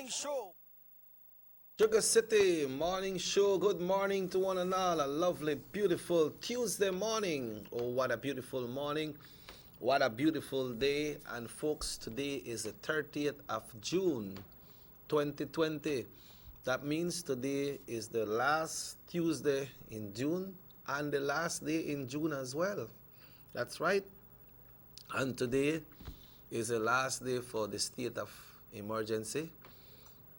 Show. Sugar City Morning Show. Good morning to one and all. A lovely, beautiful Tuesday morning. Oh, what a beautiful morning. What a beautiful day. And folks, today is the 30th of June, 2020. That means today is the last Tuesday in June and the last day in June as well. That's right. And today is the last day for the state of emergency.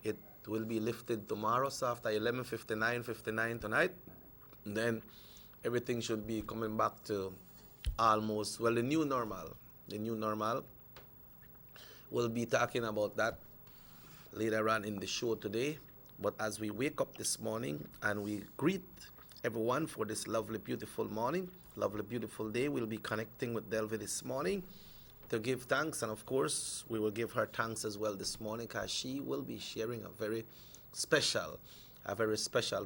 It will be lifted tomorrow, so after 11:59 tonight, then everything should be coming back to almost, well, the new normal. The new normal. We'll be talking about that later on in the show today. But as we wake up this morning and we greet everyone for this lovely, beautiful morning, lovely, beautiful day, we'll be connecting with Delvi this morning to give thanks. And of course, we will give her thanks as well this morning because she will be sharing a very special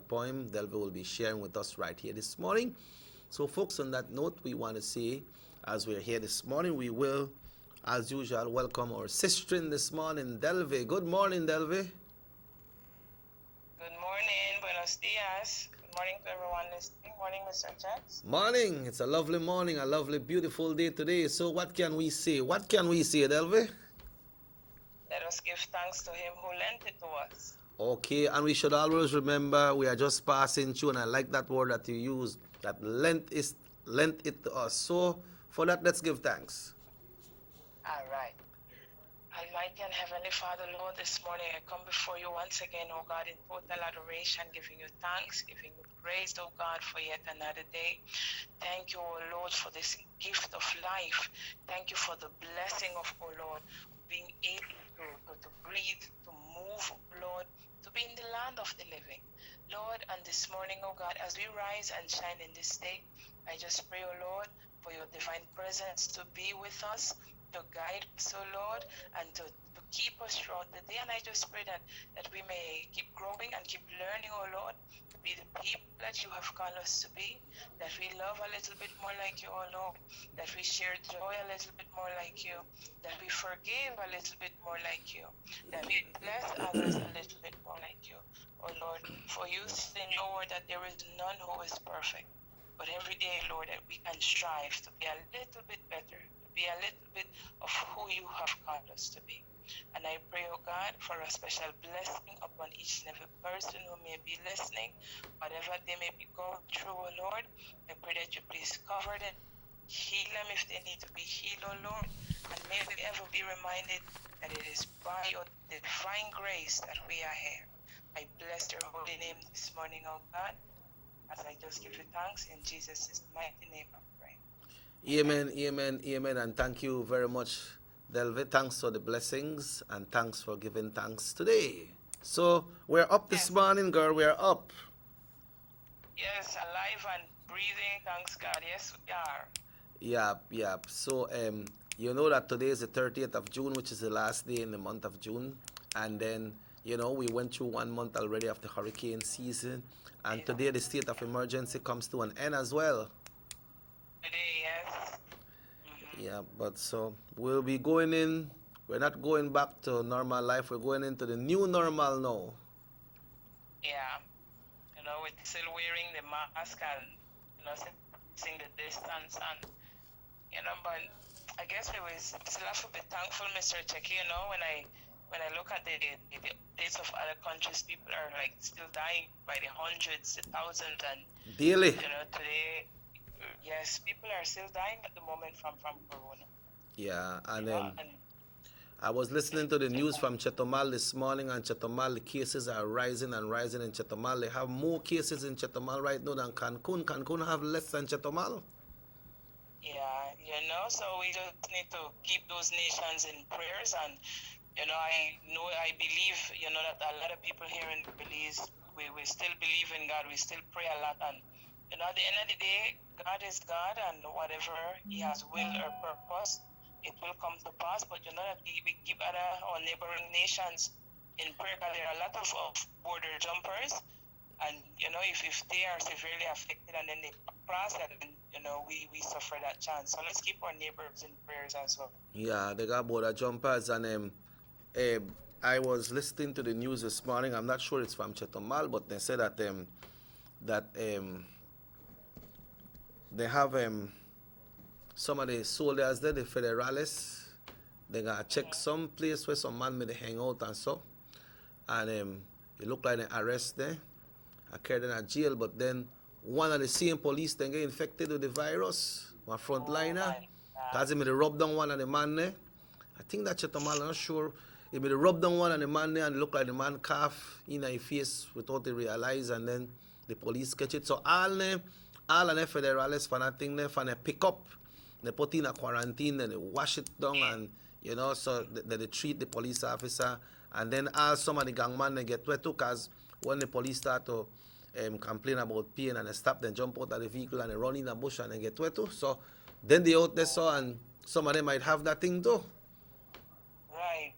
poem Delvi will be sharing with us right here this morning. So folks, on that note, we want to say, as we're here this morning, we will, as usual, welcome our sister in this morning, Delvi. Good morning, Delvi. Good morning, buenos dias. Good morning to everyone listening. Morning, Mr. Jax. Morning. It's a lovely morning, a lovely, beautiful day today. So what can we say? What can we say, Delvi? Let us give thanks to him who lent it to us. Okay, and we should always remember we are just passing through, and I like that word that you use, that lent it to us. So for that, let's give thanks. All right. Almighty and Heavenly Father, Lord, this morning I come before you once again, oh God, in total adoration, giving you thanks, giving you praise, oh God, for yet another day. Thank you, oh Lord, for this gift of life. Thank you for the blessing of, oh Lord, being able to breathe, to move, Lord, to be in the land of the living. Lord, and this morning, oh God, as we rise and shine in this day, I just pray, oh Lord, for your divine presence to be with us, to guide us, oh Lord, and to keep us throughout the day. And I just pray that we may keep growing and keep learning, oh Lord, to be the people that you have called us to be, that we love a little bit more like you, oh Lord, that we share joy a little bit more like you, that we forgive a little bit more like you, that we bless others a little bit more like you, oh Lord. For you say in your word that there is none who is perfect, but every day, Lord, that we can strive to be a little bit better, be a little bit of who you have called us to be. And I pray, oh God, for a special blessing upon each and every person who may be listening, whatever they may be going through, oh Lord. I pray that you please cover them, heal them if they need to be healed, oh Lord. And may we ever be reminded that it is by your divine grace that we are here. I bless your holy name this morning, oh God, as I just give you thanks in Jesus' mighty name. Amen, amen, amen, and thank you very much, Delvi. Thanks for the blessings, and thanks for giving thanks today. So, we're up this morning, girl, we're up. Yes, alive and breathing, thanks God, yes we are. Yep. So, you know that today is the 30th of June, which is the last day in the month of June, and then, you know, we went through 1 month already of the hurricane season, and today the state of emergency comes to an end as well. Today, yes. Yeah, but so we'll be going in. We're not going back to normal life. We're going into the new normal now. Yeah. You know, we're still wearing the mask and, you know, seeing the distance and, you know, but I guess we will still have to be thankful, Mr. Checky, you know, when I look at the dates of other countries, people are like still dying by the hundreds, the thousands, and daily. You know, today, yes, people are still dying at the moment from corona. Yeah, and I was listening to the news from Chetumal this morning, and Chetumal, the cases are rising and rising in Chetumal. They have more cases in Chetumal right now than Cancun. Cancun have less than Chetumal. Yeah, you know, so we just need to keep those nations in prayers. And, you know, I believe, you know, that a lot of people here in Belize, we still believe in God. We still pray a lot. And, you know, at the end of the day, God is God, and whatever he has will or purpose, it will come to pass. But, you know, that we keep our neighboring nations in prayer, because there are a lot of border jumpers. And, you know, if they are severely affected and then they cross, and, you know, we suffer that chance. So let's keep our neighbors in prayers as well. Yeah, they got border jumpers, and I was listening to the news this morning. I'm not sure it's from Chetomal, but they said that that they have some of the soldiers there, the federales. They gonna check some place where some man may hang out and so, and it looked like an arrest there. I carried them to jail, but then one of the same police then get infected with the virus, one frontliner, because he made a rub down one of the man there. I think that Chetomal, I'm not sure. He made a rub down one of the man there and it looked like the man cough in his face without he realize, and then the police catch it. So all of the federales for that thing there, for they pick up, they put in a quarantine, and they wash it down, and you know, so they treat the police officer, and then all some of the gangman they get wet too, because when the police start to complain about pain and they stop, they jump out of the vehicle and they run in the bush and they get wet too. So then they out there, so, and some of them might have that thing too. Right.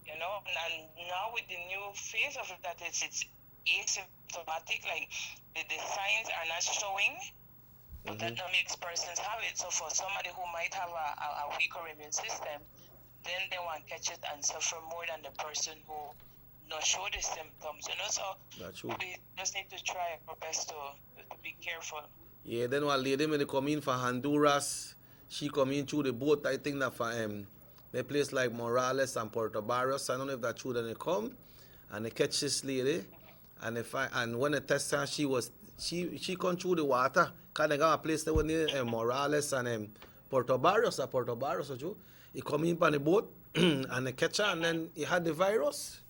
You know, and now with the new phase of it, that it's asymptomatic, like the signs are not showing, but that makes persons have it. So for somebody who might have a weaker immune system, then they won't catch it and suffer more than the person who not show the symptoms, you know. So That's true. we just need to try our best to be careful. Yeah, then one lady when they come in for Honduras, she come in through the boat, I think that for a place like Morales and Puerto Barrios. I don't know if that's true. Then they come and they catch this lady, and they find, and when they test her, she come through the water, cause they got a place there near Morales and Puerto Barrios or true. He come in on the boat and they catch her, and then he had the virus.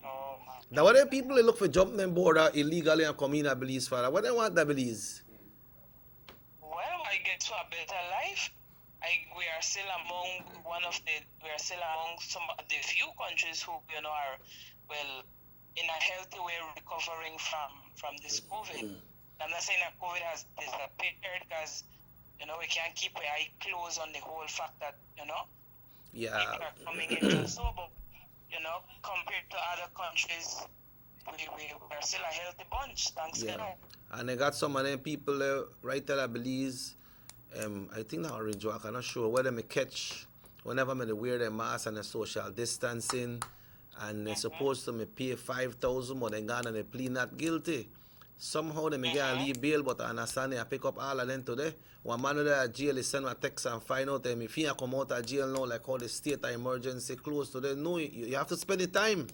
Oh, Now what the people they look for jumping them border illegally and come in a Belize for that? What they want that Belize? well, I get to a better life. We are still among some of the few countries who, you know, are, well, in a healthy way recovering from this COVID. I'm not saying that COVID has disappeared, because, you know, we can't keep our eye closed on the whole fact that, you know, Yeah. people are coming into so, but, you know, compared to other countries, we are still a healthy bunch, thanks Yeah. God. And they got some of them people right there, I Belize. I think that Orange Walk, I'm not sure whether they catch whenever they wear their mask and the social distancing, and they're supposed to pay 5,000, but they gone and they plead not guilty. Somehow they may get a leave bail, but I understand they pick up all of them today. One man there at jail is send a text and find out if he come out of jail now, like how the state of emergency closed today. No, you have to spend the time.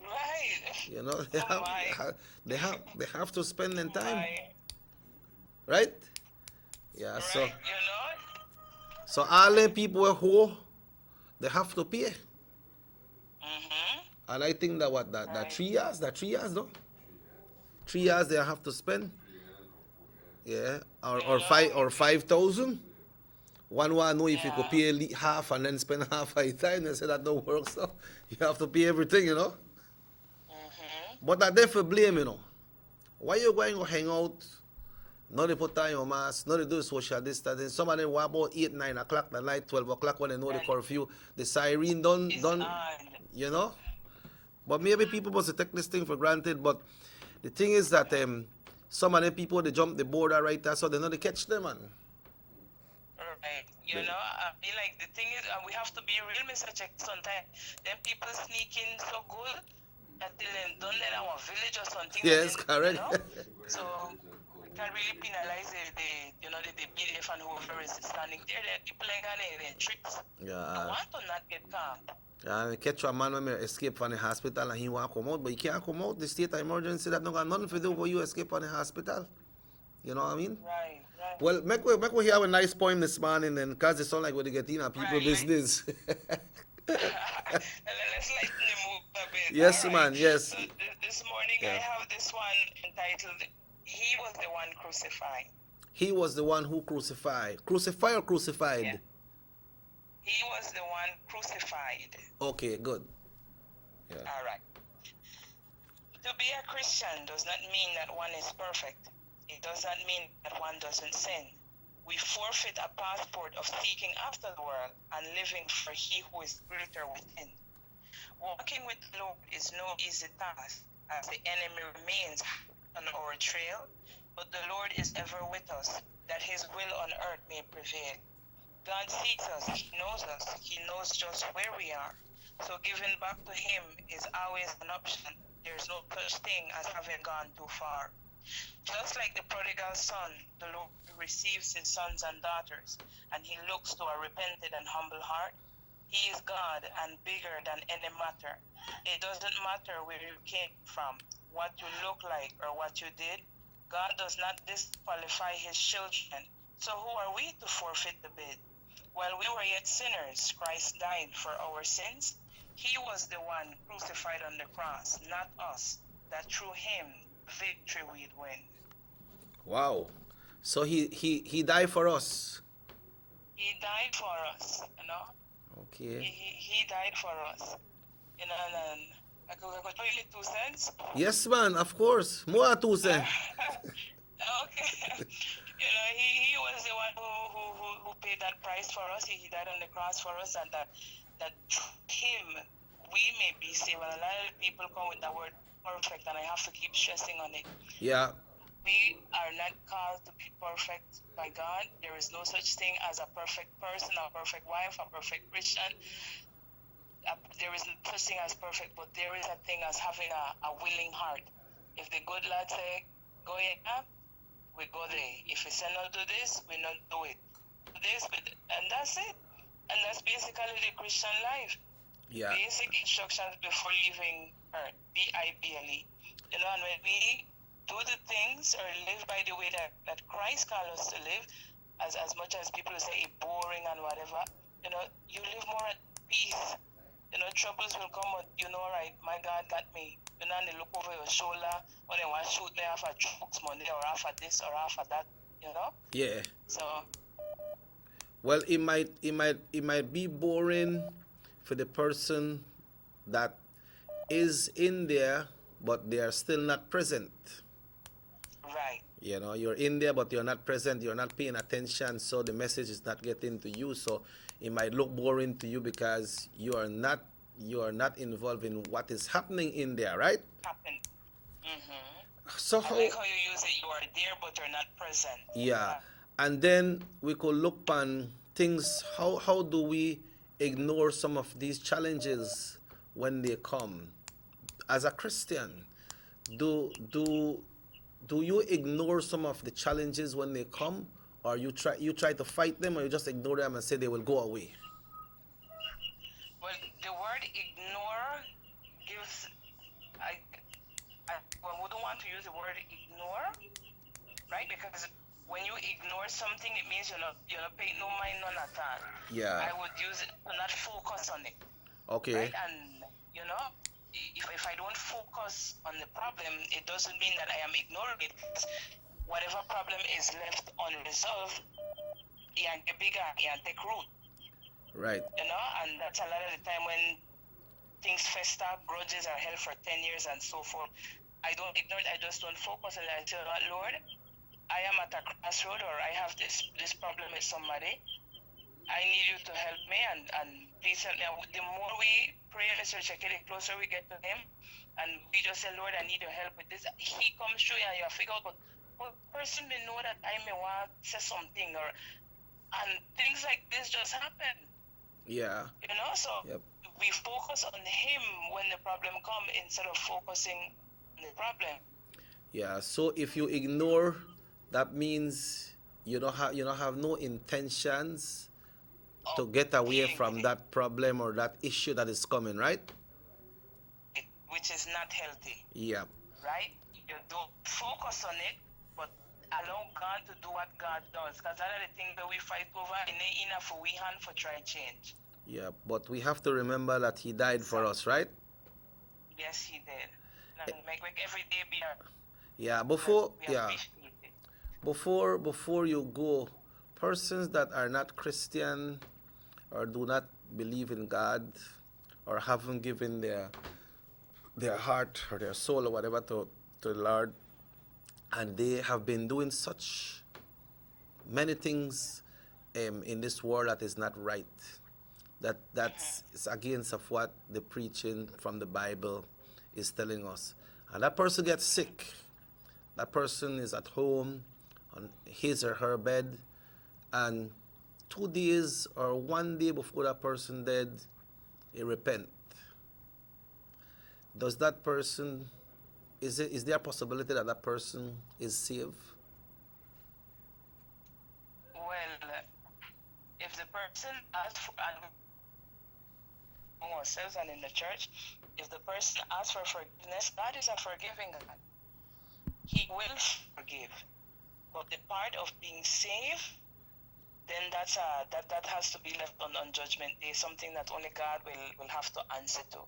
Right. You know, they have to spend the time, Right. right? Yeah. Right, So you know? so all the people who they have to pay, and I think that that 3 years, no, 3 years they have to spend. Yeah, or 5,000. One want know if you could pay half and then spend half of the time. They say that don't work, so you have to pay everything, you know. But that they for blame, you know. Why you going to hang out? Now they put on your mask, now they do social distancing. Some of them were about 8, 9 o'clock at night, 12 o'clock when they know the curfew. The siren done, you know. But maybe people must take this thing for granted. But the thing is that some of them people, they jump the border right there, so they know they catch them, man. Right. You know, I mean, like, the thing is, we have to be real, Mr. Check, sometimes. Then people sneak in so good until they don't let our village or something. Yes, then, correct. You know? So we can't really penalize the BDF and whoever is standing there. The people ain't got any tricks. Yeah. I want to not get caught. Yeah, catch a man when he escape from the hospital and he want to come out, but he can't come out. The state of emergency that don't got nothing to do with you escape from the hospital. You know what I mean? Right. Well, make we hear a nice poem this morning, then, because it sound like what they get in on people business. Let's lighten the mood a bit. Yes, All man, yes. So this morning I have this one entitled, He Was the One Crucified. He was the one who crucified. Crucify or crucified? Yeah. He was the one crucified. Okay, good. Yeah. All right. To be a Christian does not mean that one is perfect. It does not mean that one doesn't sin. We forfeit a passport of seeking after the world and living for He who is greater within. Walking with the Lord is no easy task, as the enemy remains on our trail, but the Lord is ever with us, that His will on earth may prevail. God sees us, He knows just where we are. So giving back to him is always an option. There's no such thing as having gone too far. Just like the prodigal son, the Lord receives his sons and daughters, and he looks to a repentant and humble heart. He is God and bigger than any matter. It doesn't matter where you came from, what you look like, or what you did. God does not disqualify his children. So who are we to forfeit the bid? While we were yet sinners, Christ died for our sins. He was the one crucified on the cross, not us, that through him victory we'd win. Wow. So he died for us. He died for us, you know. Okay. He died for us. You know, and I could tell you 2 cents. Yes, man. Of course. More to say. Okay. You know, he was the one who paid that price for us. He died on the cross for us, and that through him we may be saved. And a lot of people come with the word perfect, and I have to keep stressing on it. Yeah. We are not called to be perfect by God. There is no such thing as a perfect person, a perfect wife, a perfect Christian. There is no such thing as perfect, but there is a thing as having a willing heart. If the good Lord say, go here, we go there. If he say not do this, we not do it. And that's it. And that's basically the Christian life. Yeah. Basic instructions before leaving earth. B-I-B-L-E. You know, and when we do the things or live by the way that Christ calls us to live, as much as people say it boring and whatever, you know, you live more at peace. You know, troubles will come, but you know, right, my God got me. You know, and they look over your shoulder when they want to shoot me off of drugs money or off of this or off of that, you know? Yeah. So Well, it might be boring for the person that is in there, but they are still not present. right. You know, you're in there, but you're not present. You're not paying attention, so the message is not getting to you. So it might look boring to you because you are not involved in what is happening in there, right? Happen. Mm-hmm. So I like how you use it. You are there, but you're not present. yeah, and then we could look on things. How do we ignore some of these challenges when they come? As a Christian, do do do you ignore some of the challenges when they come, or you try to fight them, or you just ignore them and say they will go away? Well, the word ignore gives. Well, we don't want to use the word ignore, right? Because when you ignore something, it means you're not paying no mind on at all. Yeah. I would use it to not focus on it, Okay. right? And you know, if I don't focus on the problem, it doesn't mean that I am ignoring it. Whatever problem is left unresolved, it can get bigger, it can take root. Right. You know, and that's a lot of the time when things fester, grudges are held for 10 years and so forth. I don't ignore it, I just don't focus on it. I tell God, Lord, I am at a crossroad, or I have this problem with somebody. I need you to help me, and please help me. The more we pray, Mr. Check it, the closer we get to him, and we just say, Lord, I need your help with this. He comes through and you figure out, but person may know that I may want to say something, and things like this just happen. Yeah. You know, so Yep. we focus on him when the problem comes instead of focusing on the problem. Yeah. So if you ignore, that means you don't have no intentions to get away Dealing from with it, that problem or that issue that is coming, right? which is not healthy, Yeah. right? You don't focus on it, but allow God to do what God does. Because that are the things that we fight over, and it ain't enough for we hand for try change. Yeah. But we have to remember that he died for us, right? Yes, he did. And make every day be a Yeah. Before we yeah. appreciate it. Before you go, persons that are not Christian or do not believe in God or haven't given their heart or their soul or whatever to the Lord, and they have been doing such many things in this world that is not right. That's it's against of what the preaching from the Bible is telling us. And that person gets sick. That person is at home on his or her bed, and 2 days or 1 day before that person dead, he repent. does that person, is there a possibility that that person is saved? Well, if the person asks for, and among ourselves and in the church, if the person asks for forgiveness, God is a forgiving God. He will forgive. But the part of being saved, then that has to be left on Judgment Day, something that only God will have to answer to.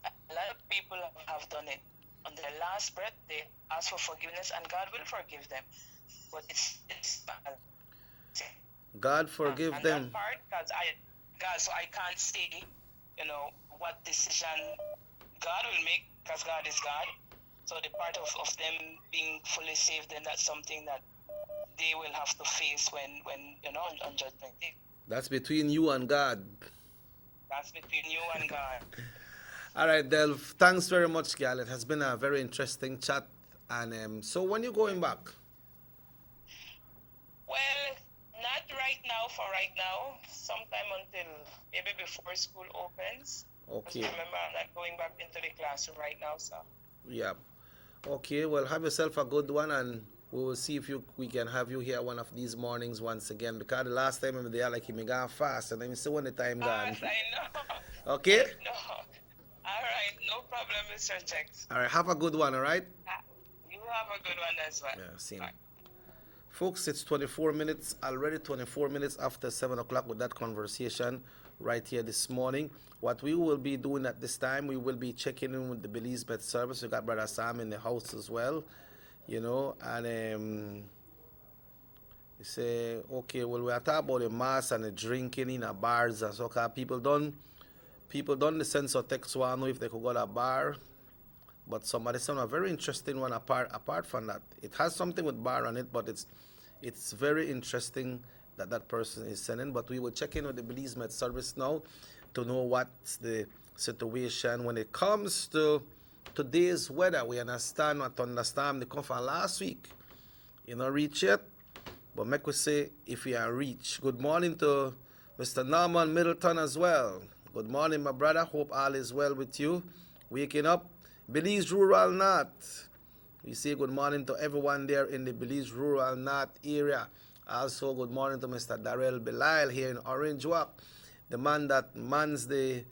A lot of people have done it. On their last breath, they ask for forgiveness, and God will forgive them. But it's God forgive and them. that part, so I can't say, what decision God will make, because God is God. So the part of them being fully saved, then that's something that they will have to face when on Judgment Day. That's between you and God. That's between you and God. All right, Delph. Thanks very much, Gal. It has been a very interesting chat. And so when you going back? Well, not right now. For right now, sometime until maybe before school opens. Okay. Remember, I'm not going back into the classroom right now, so. Yeah. Okay. Well, have yourself a good one, and we will see if we can have you here one of these mornings once again. Because the last time I'm there, like, you gone fast, and then you see when the time gone. Fast, I know. Okay. No. All right, no problem, Mr. Chex. All right. Have a good one. All right. You have a good one as well. Yeah. Same. Right. Folks, it's 24 minutes already. 24 minutes after 7 o'clock with that conversation right here this morning. What we will be doing at this time, we will be checking in with the Belize Met Service. We got Brother Sam in the house as well, and you say, okay, well, we are talking about the mass and the drinking in the bars and so on. People don't the sense of text want to know if they could go to a bar, but somebody sent a very interesting one apart from that. It has something with bar on it, but it's very interesting that person is sending. But we will check in with the Belize Met Service now to know what's the situation when it comes to today's weather. We understand what thunderstorm they come from last week. Reach yet, but make we say if you are reach. Good morning to Mr. Norman Middleton as well. Good morning, my brother. Hope all is well with you. Waking up, Belize Rural North. We say good morning to everyone there in the Belize Rural North area. Also, good morning to Mr. Darrell Belial here in Orange Walk, the man that mans the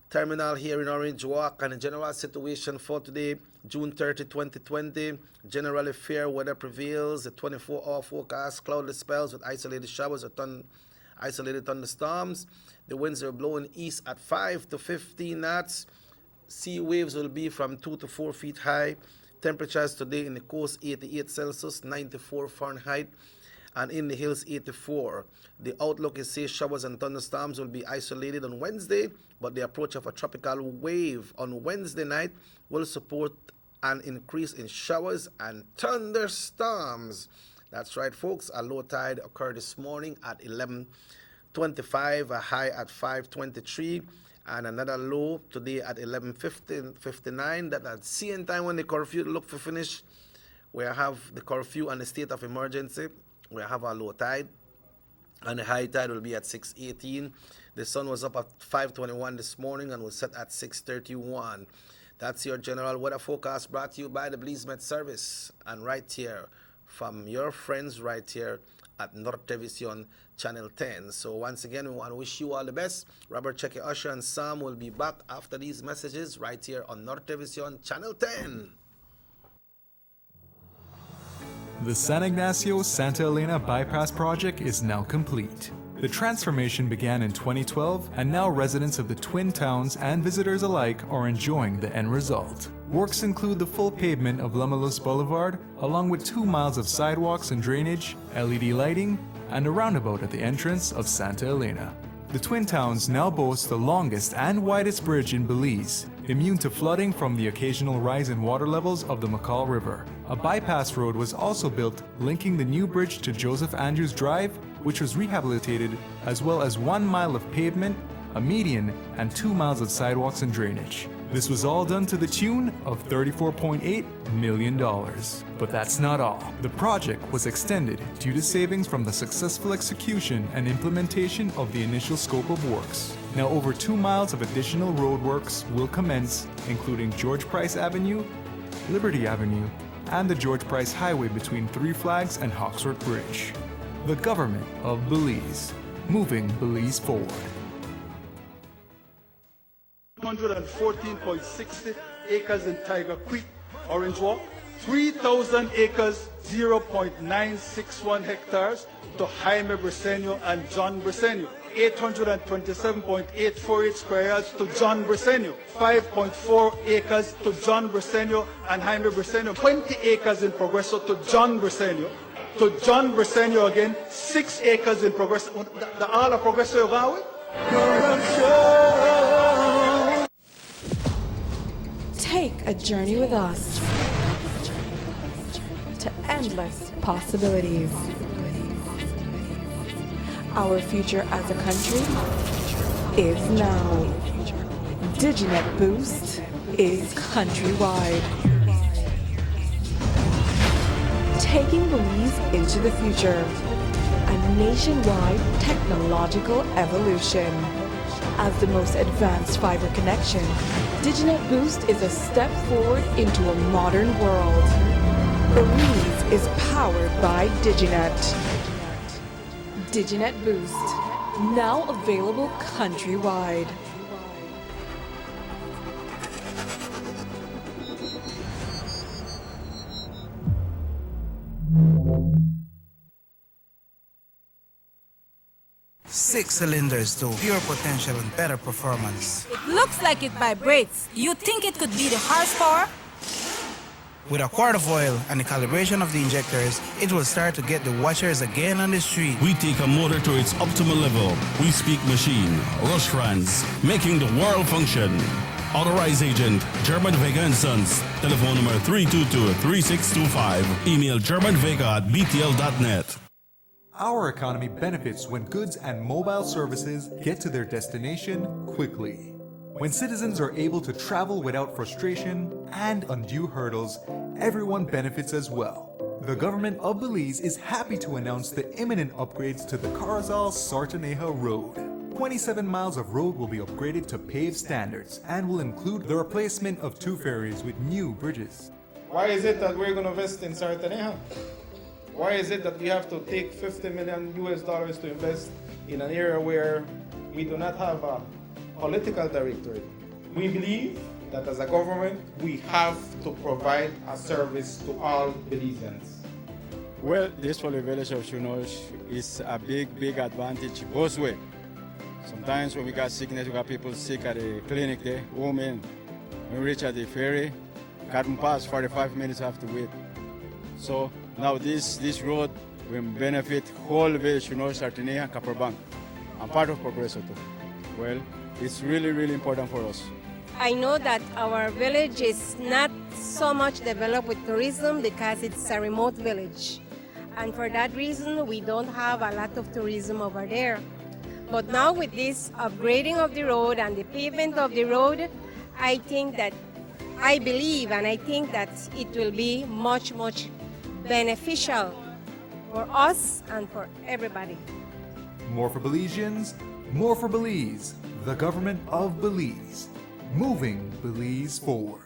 terminal here in Orange Walk. And the general situation for today, June 30, 2020. Generally fair weather prevails. The 24-hour forecast, cloudless spells with isolated showers or isolated thunderstorms. The winds are blowing east at 5 to 15 knots. Sea waves will be from 2 to 4 feet high. Temperatures today in the coast 88 Celsius, 94 Fahrenheit, and in the hills 84. The outlook is says showers and thunderstorms will be isolated on Wednesday, but the approach of a tropical wave on Wednesday night will support an increase in showers and thunderstorms. That's right, folks. A low tide occurred this morning at 11:25, a high at 5:23, and another low today at 11:59. That at same time when the curfew look for finish, we have the curfew and the state of emergency. We have a low tide, and the high tide will be at 6:18. The sun was up at 5:21 this morning and will set at 6:31. That's your general weather forecast brought to you by the Belize Met Service, and right here from your friends right here at North Television Channel 10. So once again, we want to wish you all the best. Robert Checky Usher and Sam will be back after these messages right here on North Television Channel 10. The San Ignacio-Santa Elena Bypass project is now complete. The transformation began in 2012, and now residents of the Twin Towns and visitors alike are enjoying the end result. Works include the full pavement of Lamalus Boulevard, along with 2 miles of sidewalks and drainage, LED lighting, and a roundabout at the entrance of Santa Elena. The Twin Towns now boast the longest and widest bridge in Belize, immune to flooding from the occasional rise in water levels of the McCall River. A bypass road was also built linking the new bridge to Joseph Andrews Drive, which was rehabilitated, as well as 1 mile of pavement, a median, and 2 miles of sidewalks and drainage. This was all done to the tune of $34.8 million. But that's not all. The project was extended due to savings from the successful execution and implementation of the initial scope of works. Now over 2 miles of additional roadworks will commence, including George Price Avenue, Liberty Avenue, and the George Price Highway between Three Flags and Hawksworth Bridge. The government of Belize, moving Belize forward. 114.60 acres in Tiger Creek, Orange Walk, 3,000 acres, 0.961 hectares to Jaime Briceño and John Briceño, 827.848 square yards to John Briceño, 5.4 acres to John Briceño and Jaime Briceño, 20 acres in Progreso to John Briceño, to John Briceño again, 6 acres in Progreso. The all of Progreso you go with? Take a journey with us to endless possibilities. Our future as a country is now. DigiNet Boost is countrywide. Taking Belize into the future. A nationwide technological evolution. As the most advanced fiber connection, DigiNet Boost is a step forward into a modern world. Belize is powered by DigiNet. DigiNet Boost, now available countrywide. Six cylinders to pure potential and better performance. It looks like it vibrates. You think it could be the horsepower? With a quart of oil and the calibration of the injectors, it will start to get the watchers again on the street. We take a motor to its optimal level. We speak machine, Rush France, making the world function. Authorized agent, German Vega & Sons. Telephone number 322-3625. Email germanvega@btl.net. Our economy benefits when goods and mobile services get to their destination quickly. When citizens are able to travel without frustration and undue hurdles, everyone benefits as well. The government of Belize is happy to announce the imminent upgrades to the Carazal-Sartaneja Road. 27 miles of road will be upgraded to paved standards and will include the replacement of 2 ferries with new bridges. Why is it that we're going to invest in Sartaneja? Why is it that we have to take $50 million to invest in an area where we do not have a political directorate? We believe that as a government, we have to provide a service to all Belizeans. Well, this for the village of Shunosh is a big advantage both ways. Sometimes when we got sickness, we got people sick at the clinic there, women. When we reach at the ferry, can't pass, 45 minutes have to wait. So now this road will benefit whole village, Sartaneja and Copperbank. I'm part of Progreso too. Well, it's really important for us. I know that our village is not so much developed with tourism because it's a remote village. And for that reason, we don't have a lot of tourism over there. But now with this upgrading of the road and the pavement of the road, I believe and I think that it will be much beneficial for us and for everybody. More for Belizeans, more for Belize. The government of Belize, moving Belize forward.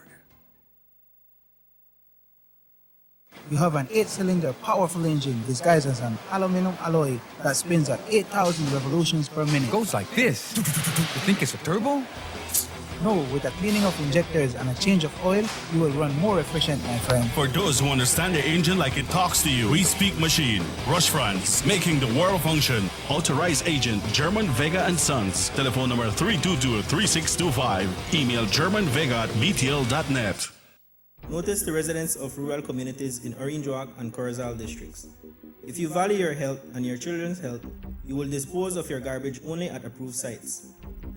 You have an 8-cylinder powerful engine disguised as an aluminum alloy that spins at 8,000 revolutions per minute. Goes like this. You think it's a turbo? No, with a cleaning of injectors and a change of oil, you will run more efficient, my friend. For those who understand the engine like it talks to you, we speak machine, Rush France, making the world function. Authorized agent, German Vega & Sons. Telephone number 322-3625. Email germanvega@btl.net. Notice the residents of rural communities in Orange Walk and Corozal districts. If you value your health and your children's health, you will dispose of your garbage only at approved sites.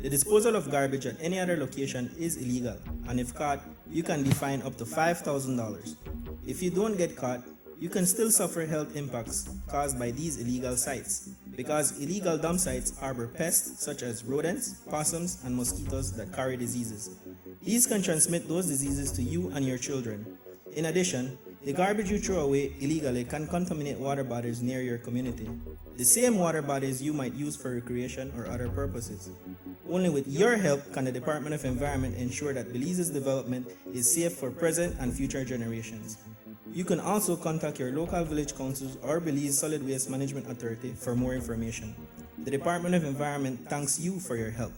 The disposal of garbage at any other location is illegal, and if caught, you can be fined up to $5,000. If you don't get caught, you can still suffer health impacts caused by these illegal sites, because illegal dump sites harbor pests such as rodents, possums, and mosquitoes that carry diseases. These can transmit those diseases to you and your children. In addition, the garbage you throw away illegally can contaminate water bodies near your community. The same water bodies you might use for recreation or other purposes. Only with your help can the Department of Environment ensure that Belize's development is safe for present and future generations. You can also contact your local village councils or Belize Solid Waste Management Authority for more information. The Department of Environment thanks you for your help.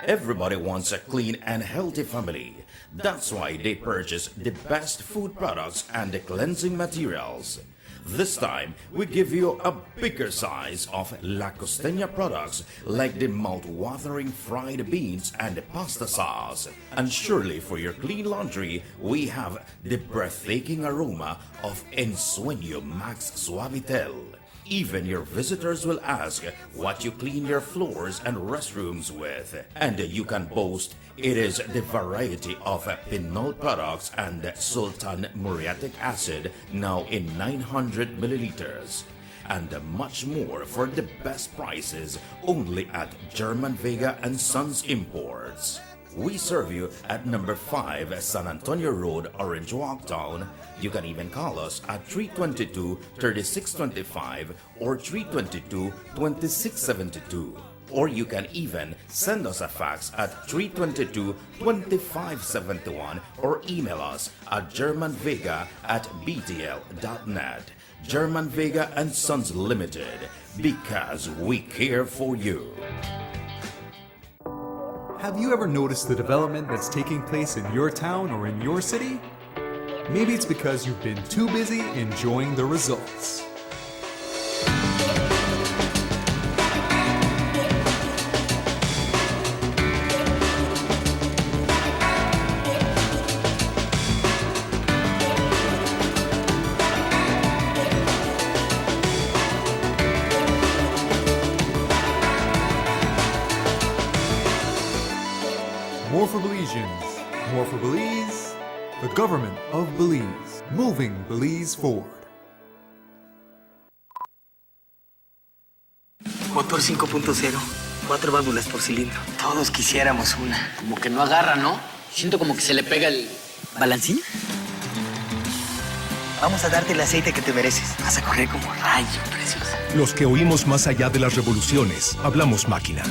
Everybody wants a clean and healthy family. That's why they purchase the best food products and the cleansing materials. This time, we give you a bigger size of La Costeña products like the mouth-watering fried beans and the pasta sauce. And surely for your clean laundry, we have the breathtaking aroma of Ensueño Max Suavitel. Even your visitors will ask what you clean your floors and restrooms with. And you can boast it is the variety of Pinol products and Sultan muriatic acid now in 900 milliliters. And much more for the best prices only at German Vega and Sons Imports. We serve you at number 5 San Antonio Road, Orange Walk Town. You can even call us at 322-3625 or 322-2672. Or you can even send us a fax at 322-2571 or email us at germanvega@btl.net. German Vega and Sons Limited, because we care for you. Have you ever noticed the development that's taking place in your town or in your city? Maybe it's because you've been too busy enjoying the results. More for Belizeans, more for Belize, the government of Belize, moving Belize forward. Motor 5.0, 4 válvulas por cilindro. Todos quisiéramos una. Como que no agarra, ¿no? Siento como que se le pega el balancín. Vamos a darte el aceite que te mereces. Vas a correr como rayo, preciosa. Los que oímos más allá de las revoluciones, hablamos máquina.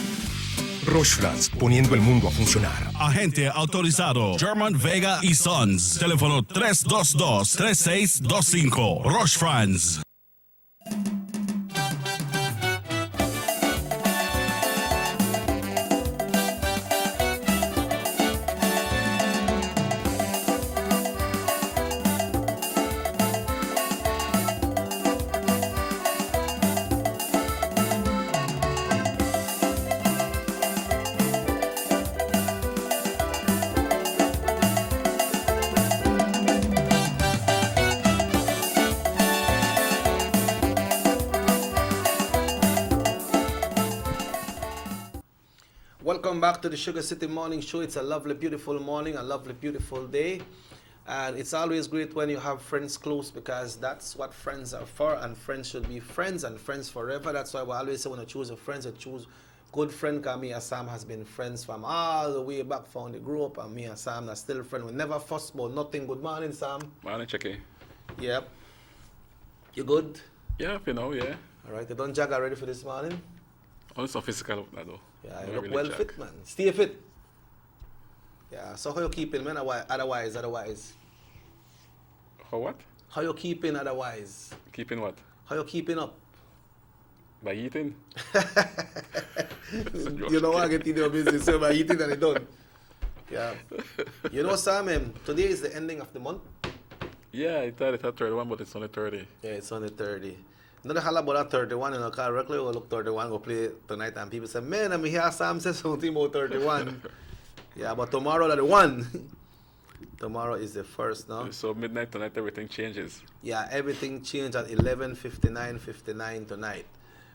Roche-France, poniendo el mundo a funcionar. Agente autorizado German Vega y Sons. Teléfono 322-3625. Roche-France. Welcome back to the Sugar City Morning Show. It's a lovely, beautiful morning, a lovely, beautiful day. And it's always great when you have friends close, because that's what friends are for, and friends should be friends and friends forever. That's why we always say when you choose a friend, you choose good friend, because me and Sam has been friends from all the way back from the group, and me and Sam are still friends. We never fuss about nothing. Good morning, Sam. Morning, Checky. Yep. You good? Yeah, you know, yeah. All right, you done jog already for this morning? Only some physical up though. Yeah, you look really well fit, man. Stay fit. Yeah, so how you keeping, man, otherwise? How what? How you keeping otherwise? Keeping what? How you keeping up? By eating. You know what, I get in your business, so by eating and it done. Yeah. You know, Sam, today is the ending of the month. Yeah, I thought it had 31, but it's only 30. Yeah, it's only 30. Another hell about that 31, you know, because regularly we'll look 31, go play tonight, and people say, man, I'm here, Sam says something about 31. Yeah, but tomorrow is the one. Tomorrow is the first, no? So midnight tonight, everything changes. Yeah, everything changed at 11:59 tonight.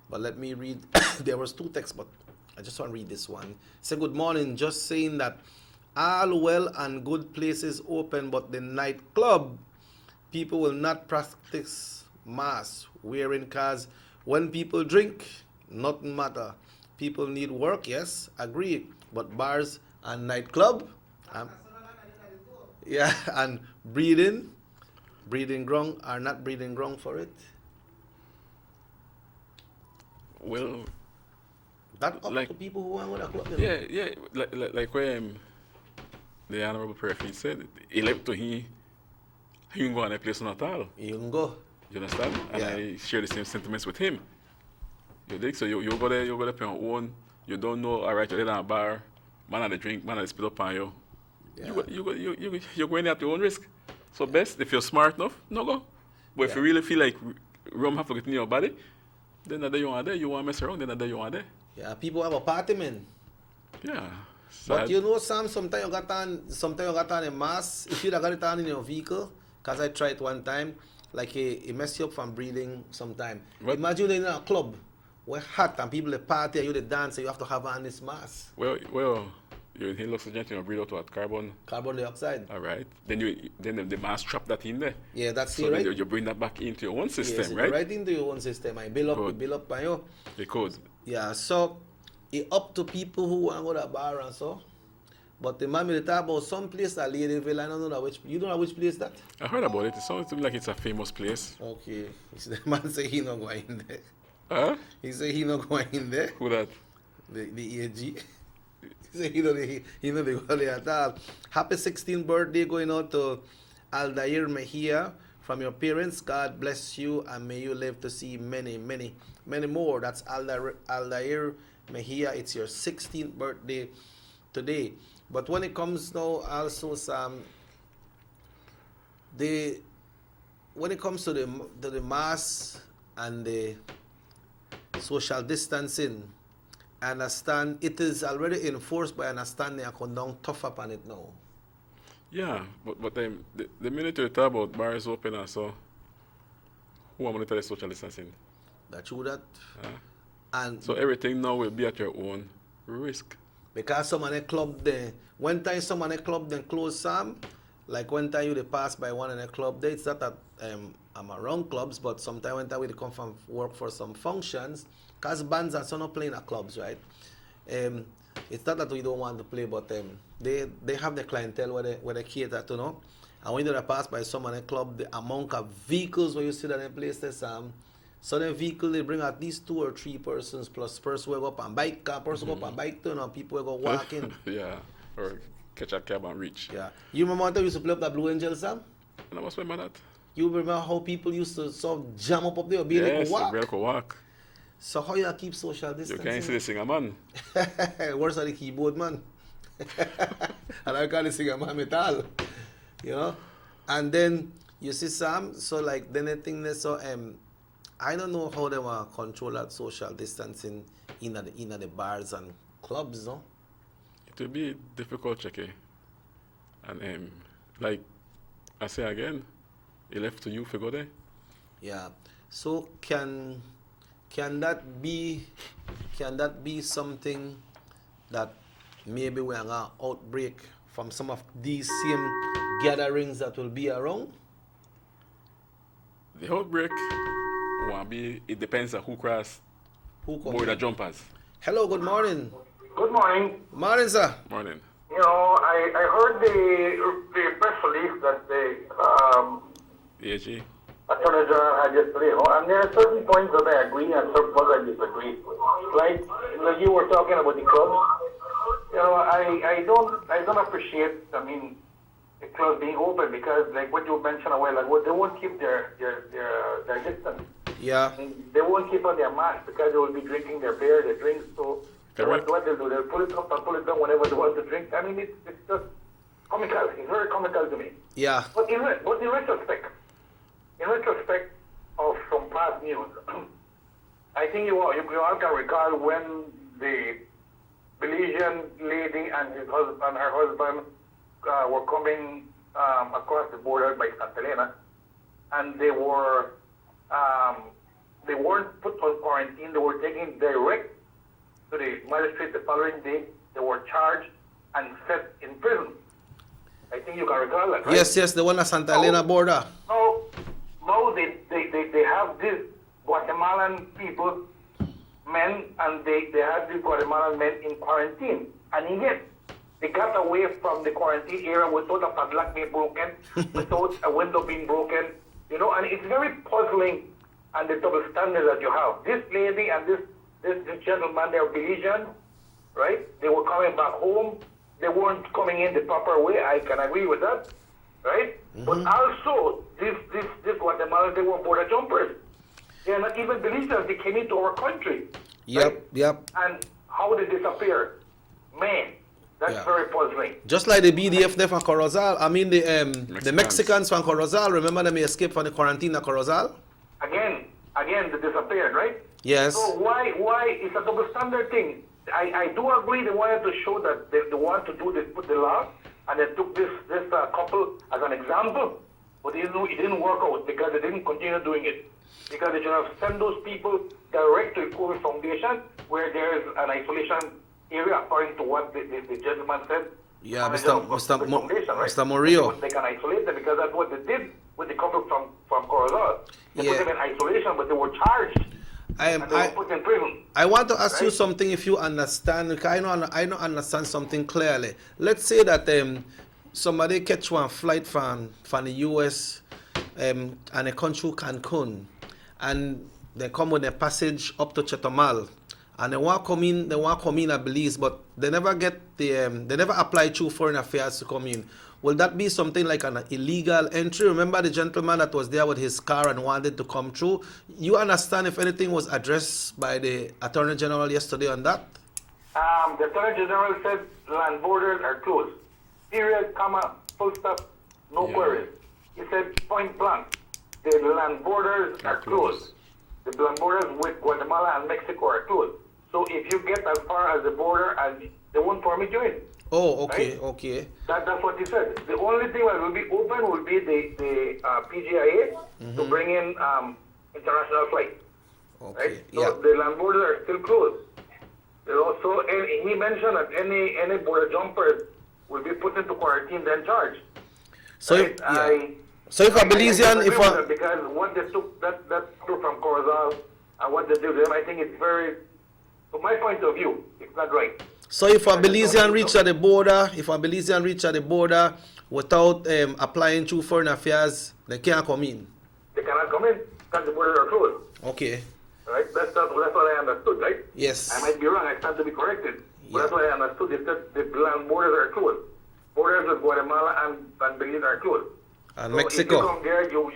But let me read. There was 2 texts, but I just want to read this one. Say, good morning, just saying that all well and good places open, but the nightclub, people will not practice mask wearing, cars when people drink, nothing matter. People need work, yes, agree. But bars and nightclub, yeah, and breeding ground are not breeding ground for it. Well, that up like, to people who want to club. Yeah, like where the Honorable Prefect said, he left to he can go on a place not all. You can go. You understand? And I share the same sentiments with him. You dig? So you go there, you go there on your own. You don't know, all right, you're there in a bar, man at the drink, man at the spit up on you. Yeah. You're going at your own risk. So best, if you're smart enough, no go. But if you really feel like rum have to get in your body, then that day you want there, you want to mess around, then that day you want there. Yeah, people have a party, man. Yeah. But you know, Sam, sometimes you got on a mask. If you got it on in your vehicle, because I tried one time, like it mess you up from breathing sometime. Imagine you're in a club where hot and people party and you dance, and you have to have on this mask. Well, you inhale oxygen, you breathe out what? Carbon dioxide. All right. Then the mask trap that in there. Yeah, that's so it, right? You bring that back into your own system, yes, right? Right into your own system. I build up by you. You could. Yeah, so it up to people who want to go to a bar and so. But the man will talk about some place at Ladyville. I don't know which. You don't know which place that? I heard about it. It sounds to me like it's a famous place. Okay. The man say he not going there. Huh? He say he not going in there. Who that? The AG. He say he know they go there at all. Happy 16th birthday going out to Aldair Mejia from your parents. God bless you and may you live to see many, many, many more. That's Aldair Mejia. It's your 16th birthday today. But when it comes now, also Sam, when it comes to the mask and the social distancing, I understand it is already enforced, but I understand they are come down tough up on it now. Yeah, but the minute you talk about bars open and so, who am monitor the social distancing? That's true that. And so everything now will be at your own risk. Because some of the club there, one time some of the club then close some, like one time you pass by one of the club there, it's not that I'm around clubs, but sometimes when we come from work for some functions, because bands are so not playing at clubs, right? It's not that we don't want to play, but they have the clientele where they cater to, know. And when they pass by some of the club, the amount of vehicles where you see that in places, so the vehicle they bring at least 2 or 3 persons plus person will go up on bike, person go up on bike too, and people will go walking. Yeah, or catch a cab and reach. Yeah. You remember when you used to play up that Blue Angel, Sam? And I must remember that. You remember how people used to sort of jam up there, be able to walk? Yes, to walk. So how you keep social distancing? You can't see the singer man. Worse than the keyboard man. And I call the singer man metal. You know? And then you see Sam, so like then the thing is so I don't know how they want to control that social distancing in the bars and clubs, no? It will be difficult, Checky. And like I say again, it left to you to go there. Yeah. So can that be something that maybe we are gonna outbreak from some of these same gatherings that will be around? The outbreak won't be, it depends on who cross border jumpers. Hello, good morning. Good morning. Morning, sir. Morning. You know, I heard the press release that the AG. Attorney General had yesterday, you know, and there are certain points that I agree and certain points I disagree. Like you were talking about the clubs. You know, I don't appreciate, I mean, the clubs being open because, like what you mentioned a while ago, they won't keep their distance. Yeah. I mean, they won't keep on their mask because they will be drinking their beer, their drinks. So what they'll do, they'll pull it up and pull it down whenever they want to drink. I mean, it's just comical. It's very comical to me. Yeah. But in retrospect of some past news, I think you all can recall when the Belizean lady and her husband were coming across the border by Santa Elena, and they weren't put on quarantine. They were taken direct to the magistrate the following day. They were charged and set in prison. I think you can recall that, right? Yes, the one at Santa Elena border. Now they have these Guatemalan people men and they had the Guatemalan men in quarantine. And yet, they got away from the quarantine area without a padlock being broken, without a window being broken, you know, and it's very puzzling and the double standard that you have. This lady and this gentleman, they're Belizean, right? They were coming back home. They weren't coming in the proper way. I can agree with that, right? But also, this Guatemala, they were border jumpers. They are not even Belizeans. They came into our country. Yep. And how they disappear? Man, that's very puzzling. Just like the BDF there from Corozal. I mean, the Mexicans from Corozal. Remember them escaped from the quarantine at Corozal? Again, they disappeared, right? Yes. So why it's a double standard thing? I do agree they wanted to show that they want to do this, put the law, and they took this couple as an example, but it didn't work out because they didn't continue doing it. Because they should have sent those people direct to the COVID Foundation, where there is an isolation area, according to what the gentleman said. Yeah, Mr. Murillo. They can isolate them because that's what they did with the couple from Corozal. They put them in isolation, but they were charged. And they were put in prison. I want to ask you something, if you understand. I don't understand something clearly. Let's say that somebody catch one flight from the US and they come through Cancun, and they come with a passage up to Chetumal, and they want to come in at Belize, but they never get they never apply through Foreign Affairs to come in. Will that be something like an illegal entry? Remember the gentleman that was there with his car and wanted to come through? You understand if anything was addressed by the Attorney General yesterday on that? The Attorney General said land borders are closed. Period, comma, full stop, no queries. He said point blank, the land borders are closed. The land borders with Guatemala and Mexico are closed. So if you get as far as the border, they won't permit you in. Oh, okay, right? okay. That's what he said. The only thing that will be open will be the PGIA to bring in international flights. Okay. Right? So the land borders are still closed. You know, so he mentioned that any border jumpers will be put into quarantine, then charged. So right? So if a Belizean, because what they took that took from Corozal and what they did to them, I think it's very, from my point of view, it's not right. So if a Belizean reach at the border, without applying through Foreign Affairs, they can't come in. They cannot come in because the borders are closed. Okay. Right? That's what I understood, right? Yes. I might be wrong. I stand to be corrected. But that's what I understood. They said the land borders are closed. Borders with Guatemala and Belize are closed. And so Mexico. If you come there, it'll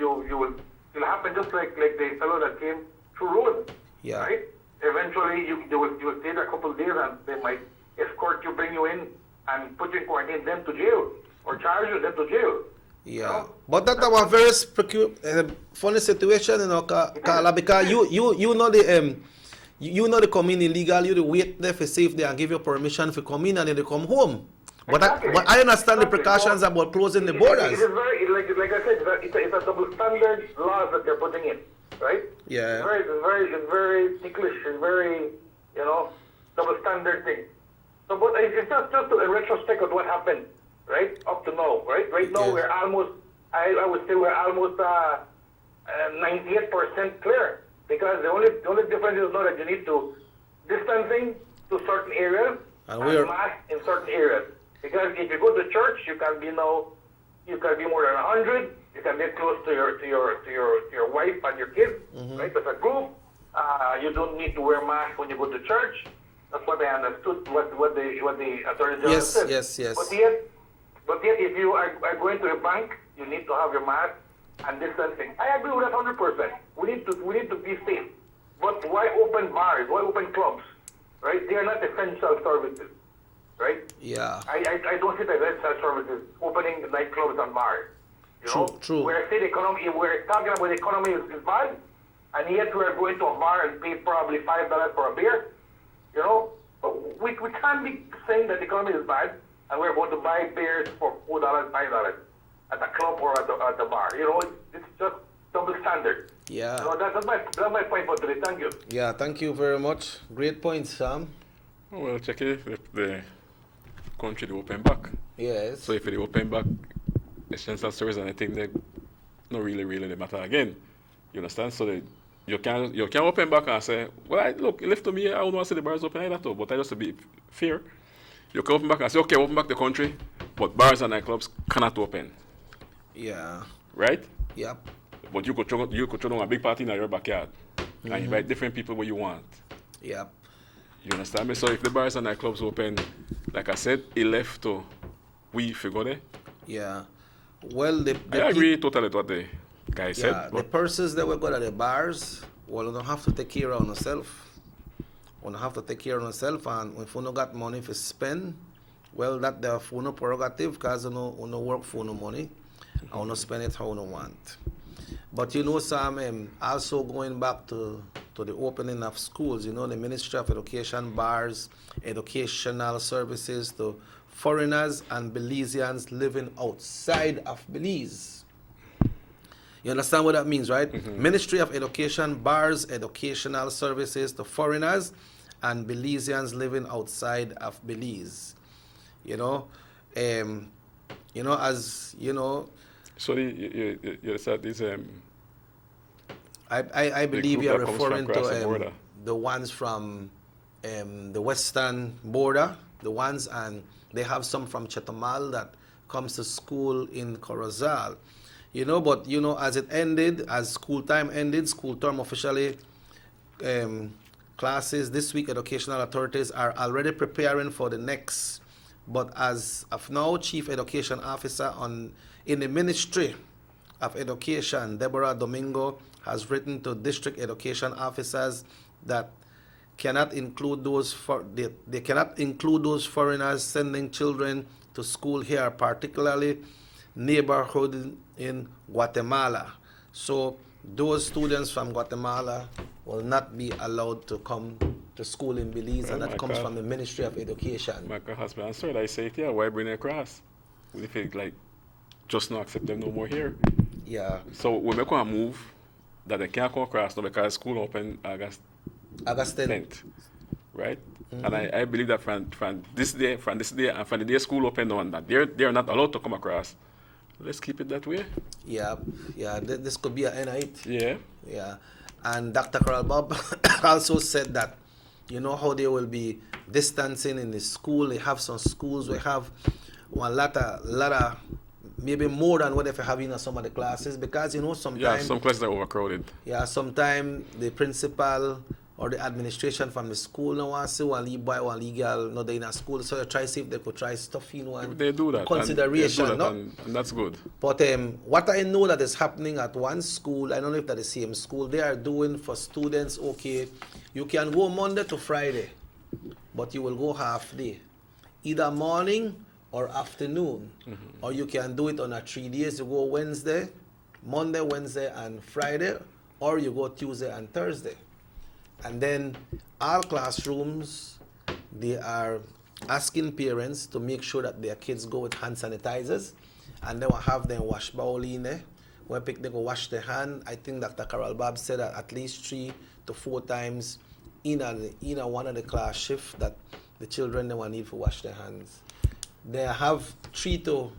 happen just like the fellow that came through road. Yeah. Right? Eventually, you will stay there a couple of days and they might escort you, bring you in, and put you in quarantine, then to jail, or charge you, then to jail. Yeah. You know? But that's a very funny situation, you know, Carla, because you know the come in illegal, you wait there for safety and give you permission to come in and then they come home. But I understand the precautions about closing the borders. It is very, like I said, it's a double standard laws that they're putting in, right? Yeah. It's very ticklish, it's very, you know, double standard thing. So, but it's just a retrospect of what happened, right, up to now, right? Right now we're almost, I would say we're almost 98% clear, because the only difference is now that you need to distancing to certain areas and mask in certain areas. Because if you go to church, you can be more than 100. You can get close to your wife and your kids, right? As a group, you don't need to wear mask when you go to church. That's what I understood. What the Attorney General said. Yes. But yet, if you are going to a bank, you need to have your mask and distancing. I agree with that 100%. We need to be safe. But why open bars? Why open clubs? Right? They are not essential services. Right? Yeah. I don't see the essential services opening nightclubs and bars. You know? True. We're talking about the economy is bad, and yet we're going to a bar and pay probably $5 for a beer. You know, we can't be saying that the economy is bad and we're going to buy beers for $4, $5 at a club or at the bar. You know, it's just double standard. Yeah. So that's my point for today. Thank you. Yeah, thank you very much. Great point, Sam. Well, check it if the country they open back. Yes. So if they open back essential service, and I think they not really they matter again. You understand? So You can open back and say, well, look, left to me, I don't want to see the bars open either too, but I just to be fair. You can open back and say, okay, open back the country, but bars and nightclubs cannot open. Yeah. Right? Yep. But you could throw a big party in your backyard and invite different people where you want. Yep. You understand me? So if the bars and nightclubs open, like I said, it left to we figure there. Yeah. Well, I agree totally with what the guy said. Yeah, the persons that were good at the bars, well, you don't have to take care of yourself. You don't have to take care of yourself, and if you don't got money to spend, well, that's their phone prerogative, because you don't work for no money, and you don't spend it how you want. But you know, Sam, also going back to the opening of schools, you know, the Ministry of Education bars educational services to foreigners and Belizeans living outside of Belize. You understand what that means, right? Ministry of Education bars educational services to foreigners and Belizeans living outside of Belize. You know, as you know. So you said this. I believe you are referring to the ones from the western border, the ones, and they have some from Chetumal that comes to school in Corozal. You know, but you know, as it ended, as school time ended, school term officially, classes this week, educational authorities are already preparing for the next. But as of now, Chief Education Officer in the Ministry of Education, Deborah Domingo, has written to district education officers that cannot include those they cannot include those foreigners sending children to school here, particularly neighborhood in Guatemala. So those students from Guatemala will not be allowed to come to school in Belize, and that comes from the Ministry of Education. My husband answered, I say, yeah, why bring them across? We think like just not accept them no more here. Yeah. So we make a move that they can't come across now because school open August 10th. Right? And I believe that from this day and from the day school open on that they're not allowed to come across. Let's keep it that way. Yeah, this could be an NIT. Yeah. Yeah. And Dr. Carl Bob also said that, you know how they will be distancing in the school. They have some schools, we have one lot of maybe more than what if you have in some of the classes, because you know sometimes. Yeah, some classes are overcrowded. Yeah, sometimes the principal or the administration from the school no want to see one little boy, one little girl not in a school, so they try to see if they could try stuff in one. They do that. Consideration, and that's good. But what I know that is happening at one school, I don't know if that's the same school, they are doing for students, okay, you can go Monday to Friday, but you will go half day, either morning or afternoon, or you can do it on a 3 days. You go Monday, Wednesday, and Friday, or you go Tuesday and Thursday. And then all classrooms, they are asking parents to make sure that their kids go with hand sanitizers, and they will have them wash bowl in there. When they go wash their hand, I think Dr. Carol Bob said that at least 3 to 4 times in one of the class shifts that the children they will need to wash their hands. They have 3 to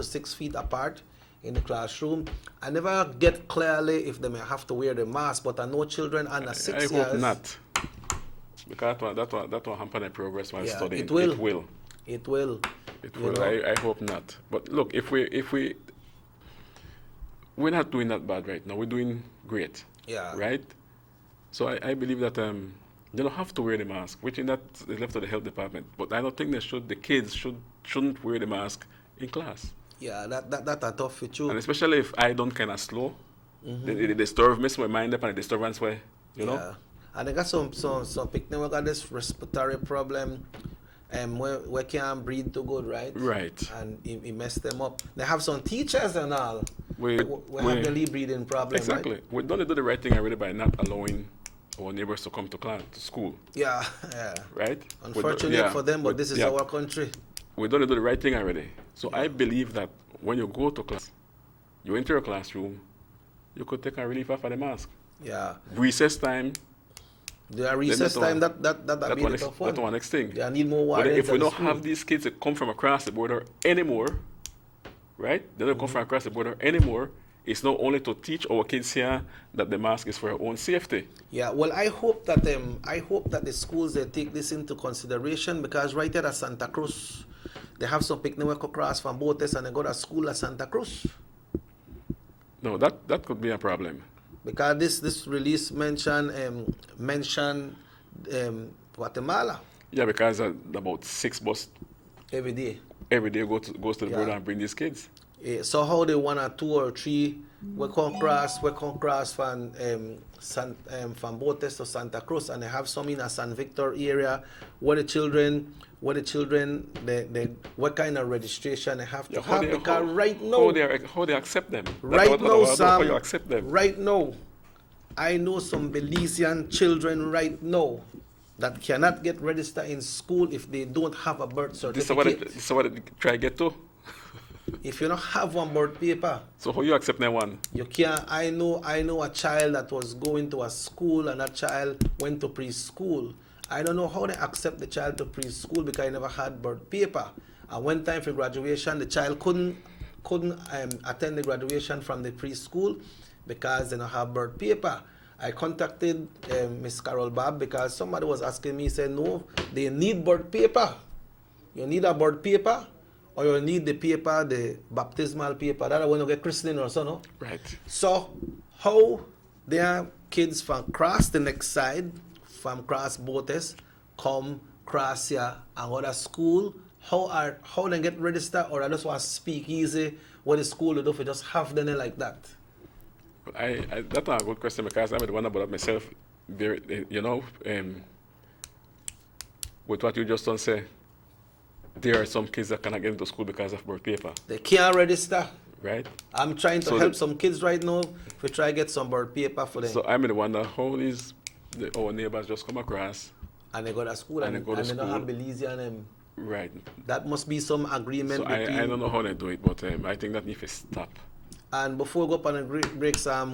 6 feet apart in the classroom. I never get clearly if they may have to wear the mask, but I know children under 6 years. I hope not, because that will hamper their progress while studying. It will. It will. I hope not. But look, if we're not doing that bad right now. We're doing great. Yeah. Right. So I believe that they don't have to wear the mask, which is left to the health department. But I don't think the kids shouldn't wear the mask in class. Yeah, that a tough for you. And especially if I don't kind of slow, they disturb me, my mind up and the disturbance way, you know. And they got some picnic, we got this respiratory problem, we can't breathe too good, right? Right. And it messed them up. They have some teachers and all. We have the breathing problem. Exactly. Right? We don't do the right thing already by not allowing our neighbors to come to school. Yeah. Right? Unfortunate for them, but this is our country. We don't do the right thing already. So I believe that when you go to class, you enter a classroom, you could take a relief off of the mask. Yeah. Recess time. The recess time, that's one next thing. They need more water. If we don't have these kids that come from across the border anymore, right? They don't come from across the border anymore. it's not only to teach our kids here that the mask is for our own safety. Yeah, well, I hope that the schools they take this into consideration, because right here at Santa Cruz, they have some picnic work across from Botes and they go to school at Santa Cruz. No, that could be a problem. Because this release mentioned Guatemala. Yeah, because about 6 bus every day goes to the border and bring these kids. Yeah, so how they 1 or 2 or 3 we come cross from Botes to Santa Cruz, and they have some in a San Victor area where the children they what kind of registration they have to have, because right now how they accept them. Right now, Sam, how you accept them. Right now, I know some Belizean children right now that cannot get registered in school if they don't have a birth certificate. This is what they try to get to. If you don't have one birth paper. So how you accept that one? You can't. I know a child that was going to a school and that child went to preschool. I don't know how they accept the child to preschool because I never had birth paper. And one time for graduation, the child couldn't attend the graduation from the preschool because they don't have birth paper. I contacted Miss Carol Bob because somebody was asking me, said, no, they need birth paper. You need a birth paper, or you need the paper, the baptismal paper, that when you get christening or so, no? Right. So, how their kids from cross the next side, from cross Botes, come cross here and go to school, how they get registered, or I just want to speak easy what the school do for just have them like that? That's a good question, because I'm the one about myself. You know, with what you just done say, there are some kids that cannot get into school because of birth paper. They can't register. Right. I'm trying to help some kids right now to try to get some birth paper for them. So I'm the one that how our neighbors just come across. And they go to school and they don't have Belizean. Right. That must be some agreement so between... I don't know how they do it, but I think that needs to stop. And before we go up on a break,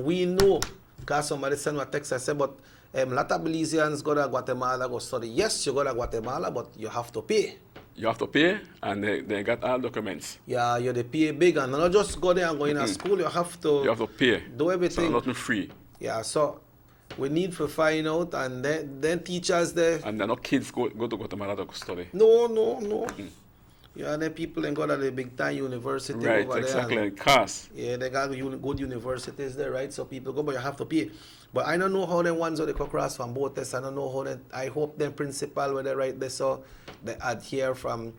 we know, because somebody sent me a text, I said, but a lot of Belizeans go to Guatemala, go study. Yes, you go to Guatemala, but you have to pay. You have to pay, and they got all documents. Yeah, you have to pay big, and not just go there and go in a school. You have to pay. Do everything. So nothing free. Yeah, so we need to find out, and then teachers there. And then no kids go to Guatemala to study. No. Yeah, then people ain't got at the big time university right, over exactly, there. Right, exactly. Yeah, they got good universities there, right? So people go, but you have to pay. But I don't know how them ones are they come across from Botes. I don't know how I hope them principal where they right there, so they adhere from,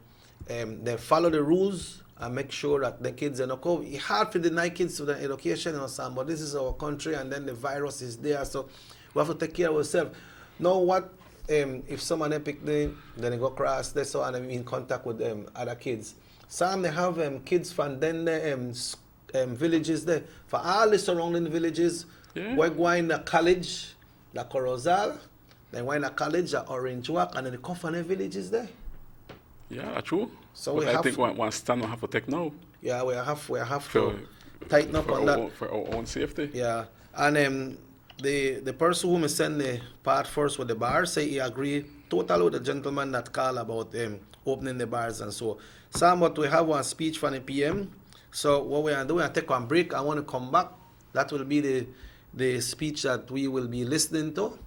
they follow the rules and make sure that the kids are not go. It's hard to deny kids to the education, Sam, but this is our country, and then the virus is there, so we have to take care of ourselves. Now what? If someone pick them, then they go across there, so and I'm in contact with other kids. Some they have kids from then villages there. For all the surrounding villages, we're going to college, the Corozal, then we're in a college, the Orange Walk, and then the come from the villages there. Yeah, true. So but I think one stand we have to take now. Yeah, we have to tighten up on that. For our own safety. Yeah, and the person who me send the part first with the bar say he agree totally with the gentleman that called about opening the bars and so. Sam, but we have one speech from the PM. So what we are doing, I take one break. I want to come back. That will be the speech that we will be listening to,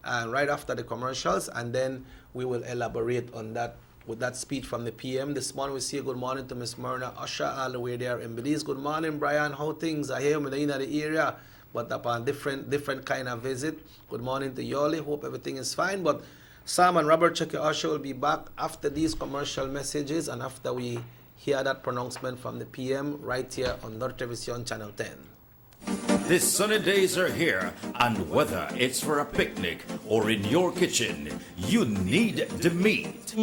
and right after the commercials, and then we will elaborate on that with that speech from the PM. This morning we say good morning to Miss Myrna Usher all the way there in Belize. Good morning, Brian. How things are here in the area? But upon different kind of visit. Good morning to Yoli. Hope everything is fine. But Sam and Robert Chucky Usher will be back after these commercial messages and after we hear that pronouncement from the PM right here on North Television Channel 10. The sunny days are here, and whether it's for a picnic or in your kitchen, you need the meat.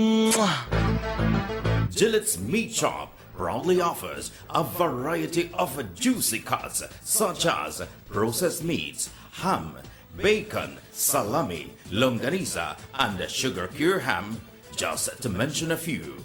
Gillette's Meat Shop proudly offers a variety of juicy cuts such as processed meats, ham, bacon, salami, longaniza, and sugar cure ham, just to mention a few.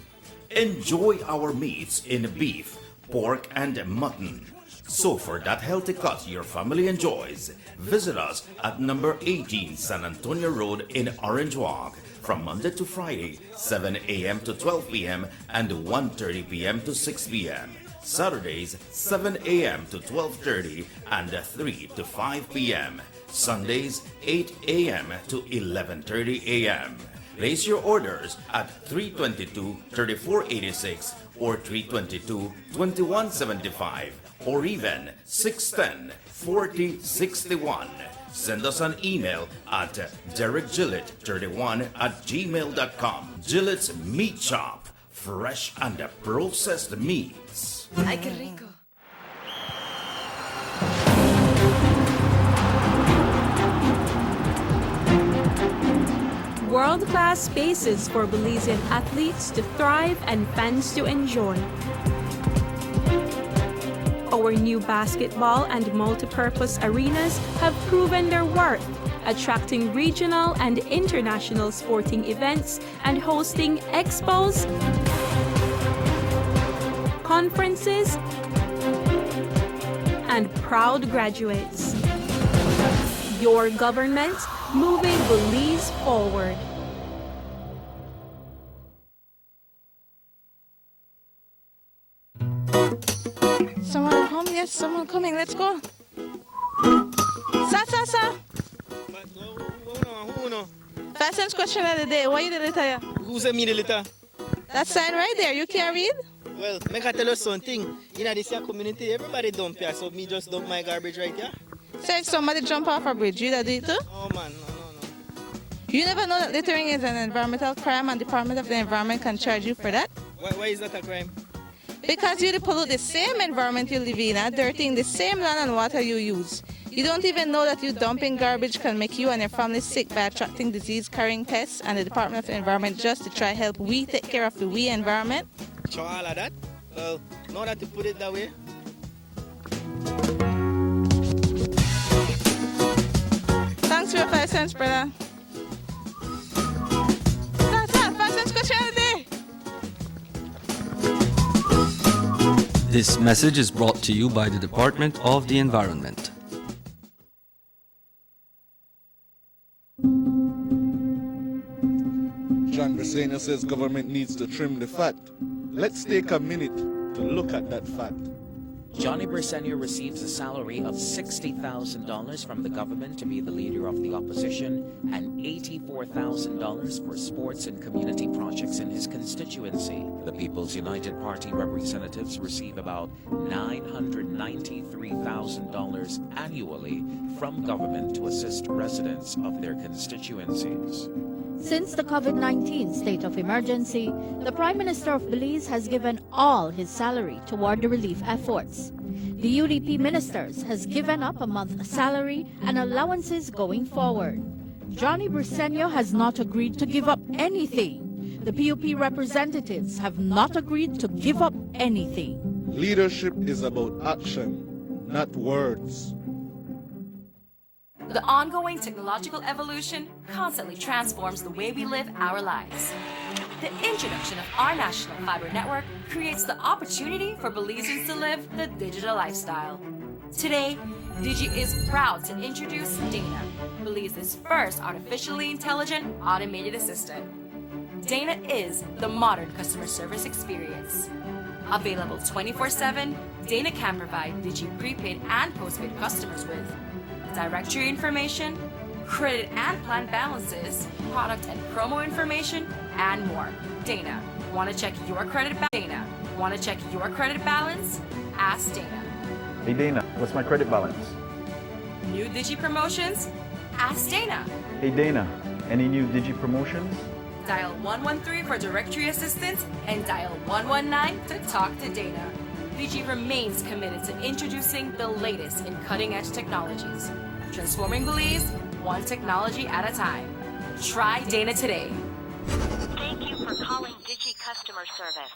Enjoy our meats in beef, pork, and mutton. So for that healthy cut your family enjoys, visit us at number 18 San Antonio Road in Orange Walk from Monday to Friday, 7 a.m. to 12 p.m. and 1:30 p.m. to 6 p.m. Saturdays 7 a.m. to 12:30 and 3 to 5 p.m. Sundays 8 a.m. to 11:30 a.m. Place your orders at 322-3486 or 322-2175 or even 610-4061. Send us an email at derekgillett31@gmail.com. Gillett's Meat Shop. Fresh and processed meats. Ay, qué rico. World-class spaces for Belizean athletes to thrive and fans to enjoy. Our new basketball and multipurpose arenas have proven their worth, attracting regional and international sporting events and hosting expos, conferences, and proud graduates. Your government moving Belize forward. Someone come? Yes, someone coming. Let's go. Sa. Fastest question of the day. Why you the letter? Who's a me the letter? That sign right there. You can't read? Well, make I tell you something. In this here community, everybody dump here, so me just dump my garbage right here. So if somebody jump off a bridge, you that do it too? Oh man, no. You never know that littering is an environmental crime and Department of the Environment can charge you for that? Why is that a crime? Because you pollute the same environment you live in, dirtying the same land and water you use. You don't even know that you dumping garbage can make you and your family sick by attracting disease-carrying pests, and the Department of the Environment just to try help we take care of the we environment. Sure, all of that? Well, now that you put it that way. Thanks for your 5 cents, brother. That's 5 cents question of the day. This message is brought to you by the Department of the Environment. John Briseño says government needs to trim the fat. Let's take a minute to look at that fat. Johnny Briseño receives a salary of $60,000 from the government to be the leader of the opposition and $84,000 for sports and community projects in his constituency. The People's United Party representatives receive about $993,000 annually from government to assist residents of their constituencies. Since the COVID-19 state of emergency, the Prime Minister of Belize has given all his salary toward the relief efforts. The UDP ministers has given up a month's salary and allowances going forward. Johnny Briseño has not agreed to give up anything. The PUP representatives have not agreed to give up anything. Leadership is about action, not words. The ongoing technological evolution constantly transforms the way we live our lives. The introduction of our national fiber network creates the opportunity for Belizeans to live the digital lifestyle. Today, Digi is proud to introduce Dana, Belize's first artificially intelligent automated assistant. Dana is the modern customer service experience. Available 24/7, Dana can provide Digi prepaid and postpaid customers with directory information, credit and plan balances, product and promo information, and more. Dana, want to check your credit balance? Ask Dana. Hey Dana, what's my credit balance? New Digi promotions? Ask Dana. Hey Dana, any new Digi promotions? Dial 113 for directory assistance and dial 119 to talk to Dana. Digi remains committed to introducing the latest in cutting-edge technologies, transforming Belize one technology at a time. Try Dana today. Thank you for calling Digi Customer Service.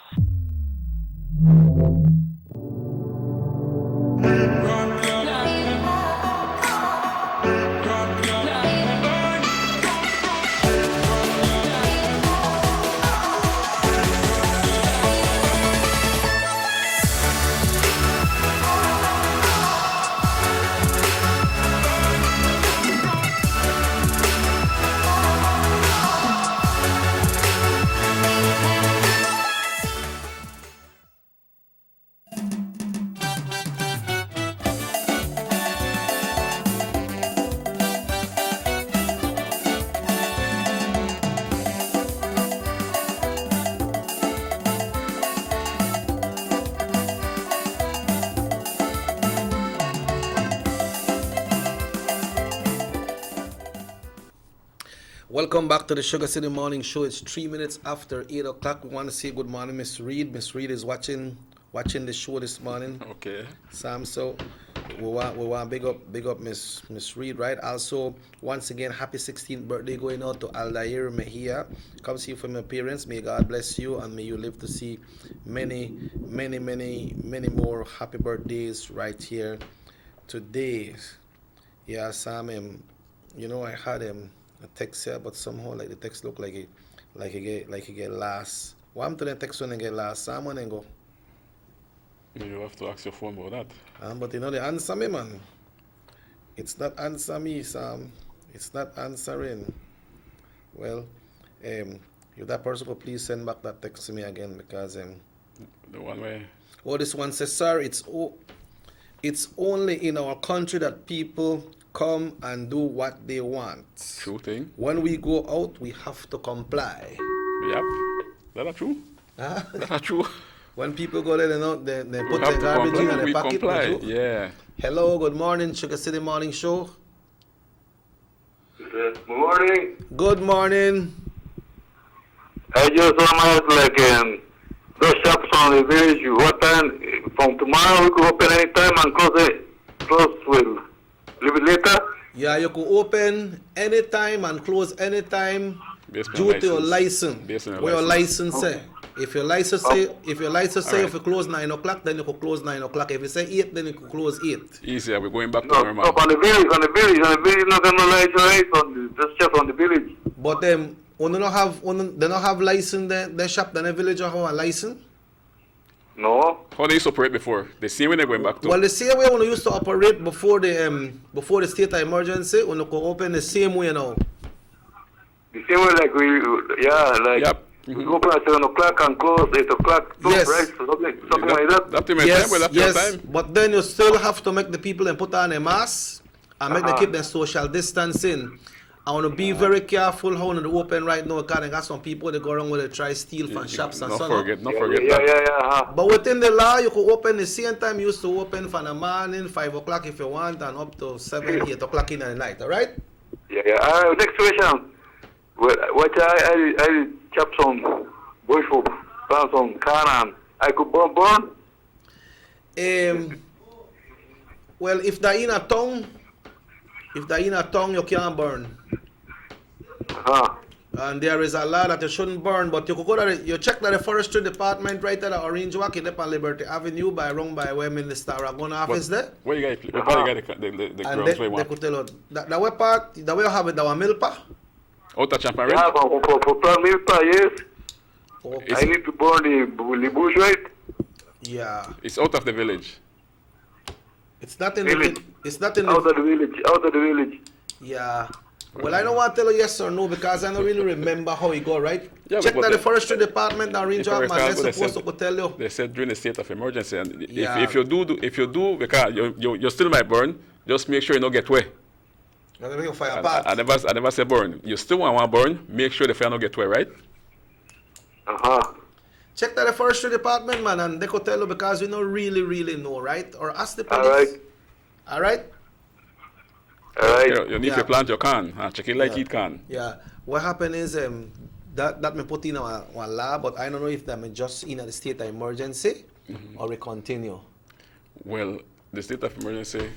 Welcome back to the Sugar City Morning Show. It's 3 minutes after 8 o'clock. We want to say good morning, Miss Reed. Miss Reed is watching the show this morning. Okay. Sam, so we want big up Miss Reed, right? Also, once again, happy 16th birthday going out to Aldair Mejia. Come see you from your parents. May God bless you and may you live to see many more happy birthdays right here today. Yeah, Sam, you know I had a text here, but somehow like the text look like it get last. What happened to the text when it get last? Sam, when it go? You have to ask your phone about that. But you know the answer me, man. It's not answer me, Sam. It's not answering. Well, if that person could please send back that text to me again because the one way. Oh, this one says, sir, it's only in our country that people come and do what they want. True thing. When we go out, we have to comply. Yep. That are true. Huh? That are true. When people go there, they put their garbage in their pocket. Comply. Yeah. Hello, good morning, Sugar City Morning Show. Good morning. Good morning. I just want to ask, those shops on the village, what time, from tomorrow we could open any time and close will leave it later? Yeah, you could open anytime and close anytime due to your license. Where your license say. If your license say if you close 9 o'clock, then you could close 9 o'clock. If you say 8, then you could close 8. Easier, we're going back to normal. No, on the village, not gonna license, just on the village. But they don't have license the shop, then the village have a license? No. How they used to operate before? The same way they're going back to? Well, the same way when we used to operate before the state of emergency, when you could open the same way now. The same way Yep. We open at 7 o'clock and close 8 o'clock. Yes. Right? Something like that. Yes. But then you still have to make the people and put on a mask and make them keep their social distancing. I want to be very careful how to open right now because I got some people that go around with try steal from shops and so on. Not forget that. But within the law, you could open the same time you used to open from the morning, 5 o'clock if you want, and up to 7, 8 o'clock in the night, all right? Yeah. Next question. What I chop some bush for plant some can and I could burn? Well, if they're in a tongue, you can't burn. And there is a law that you shouldn't burn, but you could go to you check that the forestry department right at the Orange Walk in on Liberty Avenue by where Minister Aragon office there. Where you got the grounds where you want? They could tell you the way part, the way you have it, the milpa. Out of Champagne? Yeah, for plant milpa, yes. Okay. I need to burn the bush, right? Yeah. It's out of the village. It's not in the village. It's not in out of the village. Out of the village. Yeah. Well, I don't want to tell you yes or no because I don't really remember how it go, right? Yeah, check that the forestry department and range up, man. They're supposed to tell you. They said during the state of emergency, and if you do, because you still might burn, just make sure you don't get wet. I never say burn. You still want to burn, make sure the fire don't get wet, right? Check that the forestry department, man, and they could tell you because we don't really know, right? Or ask the police. All right? You need to plant your can. Check it like it can. Yeah. What happened is that me put in one lab, but I don't know if them just in a state of emergency or we continue. Well, the state of emergency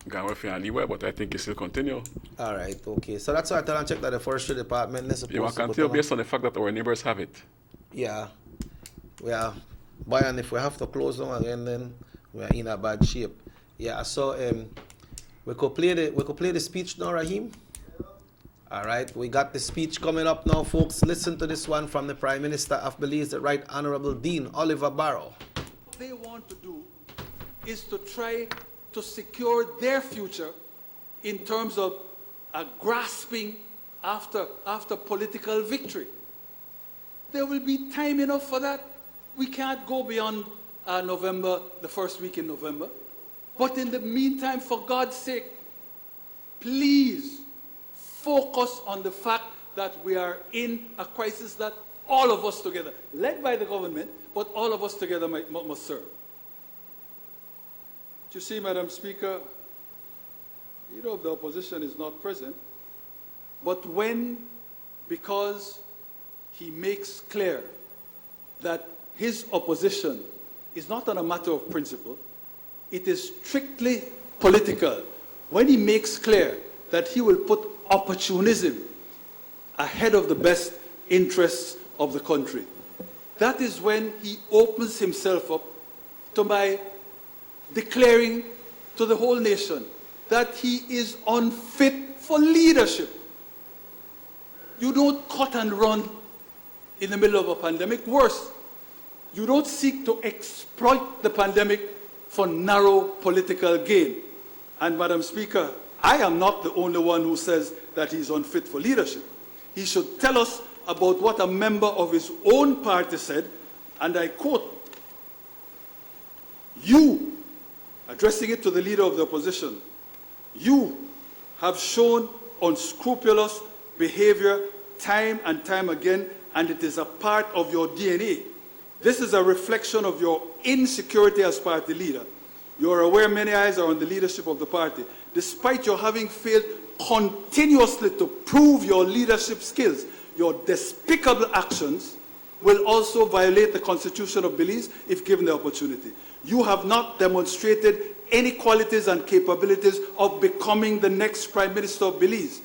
gone away anywhere, but I think it still continue. All right. Okay. So that's why I tell them check that the forestry department. You want to continue based on the fact that our neighbors have it. Yeah. But and if we have to close them again, then we are in a bad shape. Yeah. So we could play the speech now, Raheem. All right, we got the speech coming up now, folks. Listen to this one from the Prime Minister of Belize, the Right Honorable Dean Oliver Barrow. What they want to do is to try to secure their future in terms of grasping after political victory. There will be time enough for that. We can't go beyond November, the first week in November. But in the meantime, for God's sake, please focus on the fact that we are in a crisis that all of us together, led by the government, but all of us together must serve. You see, Madam Speaker, the opposition is not present, but when because he makes clear that his opposition is not on a matter of principle, it is strictly political. When he makes clear that he will put opportunism ahead of the best interests of the country, that is when he opens himself up to by declaring to the whole nation that he is unfit for leadership. You don't cut and run in the middle of a pandemic. Worse, you don't seek to exploit the pandemic for narrow political gain. And Madam Speaker, I am not the only one who says that he's unfit for leadership. He should tell us about what a member of his own party said, and I quote, "You," addressing it to the leader of the opposition, "you have shown unscrupulous behavior time and time again, and it is a part of your DNA. This is a reflection of your insecurity as party leader. You are aware many eyes are on the leadership of the party. Despite your having failed continuously to prove your leadership skills, your despicable actions will also violate the Constitution of Belize if given the opportunity. You have not demonstrated any qualities and capabilities of becoming the next Prime Minister of Belize.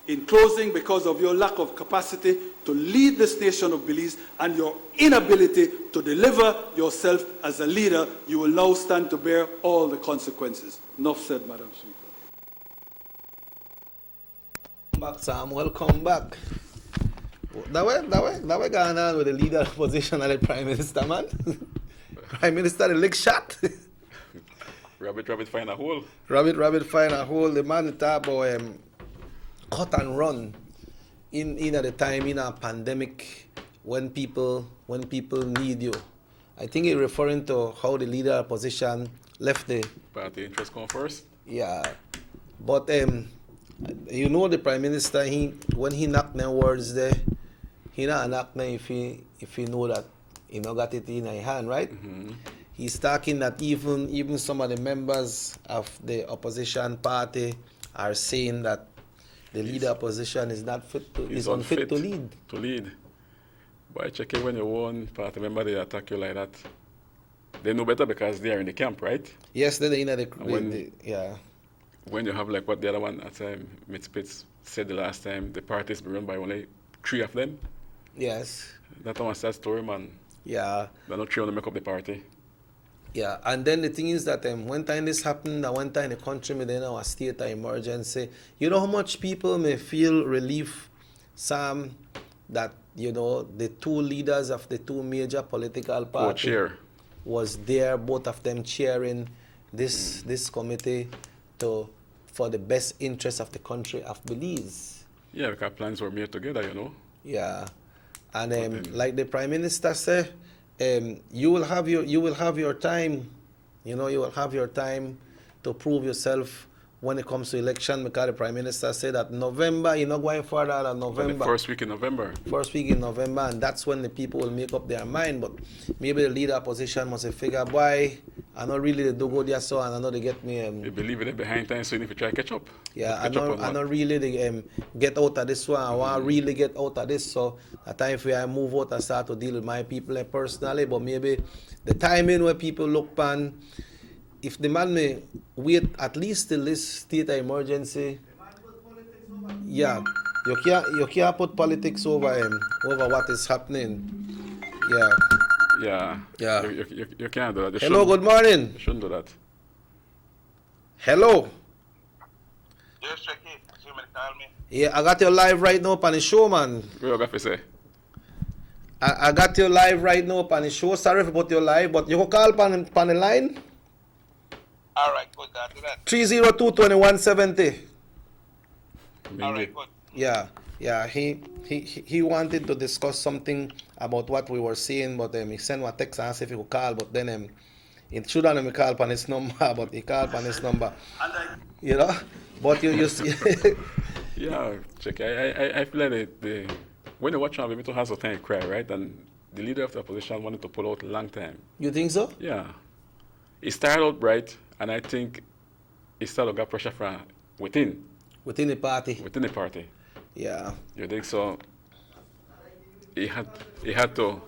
In closing, because of your lack of capacity to lead this nation of Belize and your inability to deliver yourself as a leader, you will now stand to bear all the consequences." Enough said, Madam Speaker. Back, Sam. Welcome back. That way going on with the leader of the opposition and the Prime Minister, man. Prime Minister, the leg shot. Rabbit find a hole. Rabbit find a hole. The man talk about cut and run in at the time in a pandemic when people need you. I think he's referring to how the leader of opposition left the party interest come first. Yeah, but you know the Prime Minister, when he knocked them words there, he not knock them if he know that he not got it in his hand, right? Mm-hmm. He's talking that even some of the members of the opposition party are saying that the leader opposition is not fit to, is unfit to lead. To lead. But I check it when your own party member they attack you like that. They know better because they are in the camp, right? Yes, they're in the yeah. When you have like what the other one at Mitspitz said the last time, the party is run by only 3 of them. Yes. That one sad story, man. Yeah. They're not trying to make up the party. Yeah, and then the thing is that one time this happened, that one time the country may then a state of emergency. You know how much people may feel relief, Sam, that the 2 leaders of the 2 major political parties was there, both of them cheering this committee for the best interest of the country of Belize. Yeah, because plans were made together, Yeah, and like the Prime Minister said, you will have your time, you will have your time to prove yourself when it comes to election, because the Prime Minister said that November, you're not going further than November. The first week in November. First week in November, and that's when the people will make up their mind. But maybe the leader opposition must have figured, boy, I know really they do go there, so and I know they get me. They believe it behind time, so if you try to catch up. Yeah, I know really they get out of this one. I want really get out of this. So a time for I move out and start to deal with my people personally. But maybe the timing where people look pan, if the man may wait at least till this state of emergency, yeah, you can't put politics over what is happening. Yeah. Yeah. You can't do that. Hello, good morning. You shouldn't do that. Hello. Yes, Jackie. You may call me. Yeah, I got you live right now on the show, man. What you got to say? I got you live right now on the show. Sorry for put you live, but you can call on the line. All right, good. I'll do that. 302-2170. All right, good. Yeah. He wanted to discuss something about what we were saying, but he sent a text and asked if he could call, but then he shouldn't have called on his number, but he called on his number. But you see. Yeah, check. I feel like when you watch on people has a time to cry, right? And the leader of the opposition wanted to pull out a long time. You think so? Yeah. It started out bright, and I think it started to get pressure from within. Within the party. Within the party. Yeah. You think so? He had to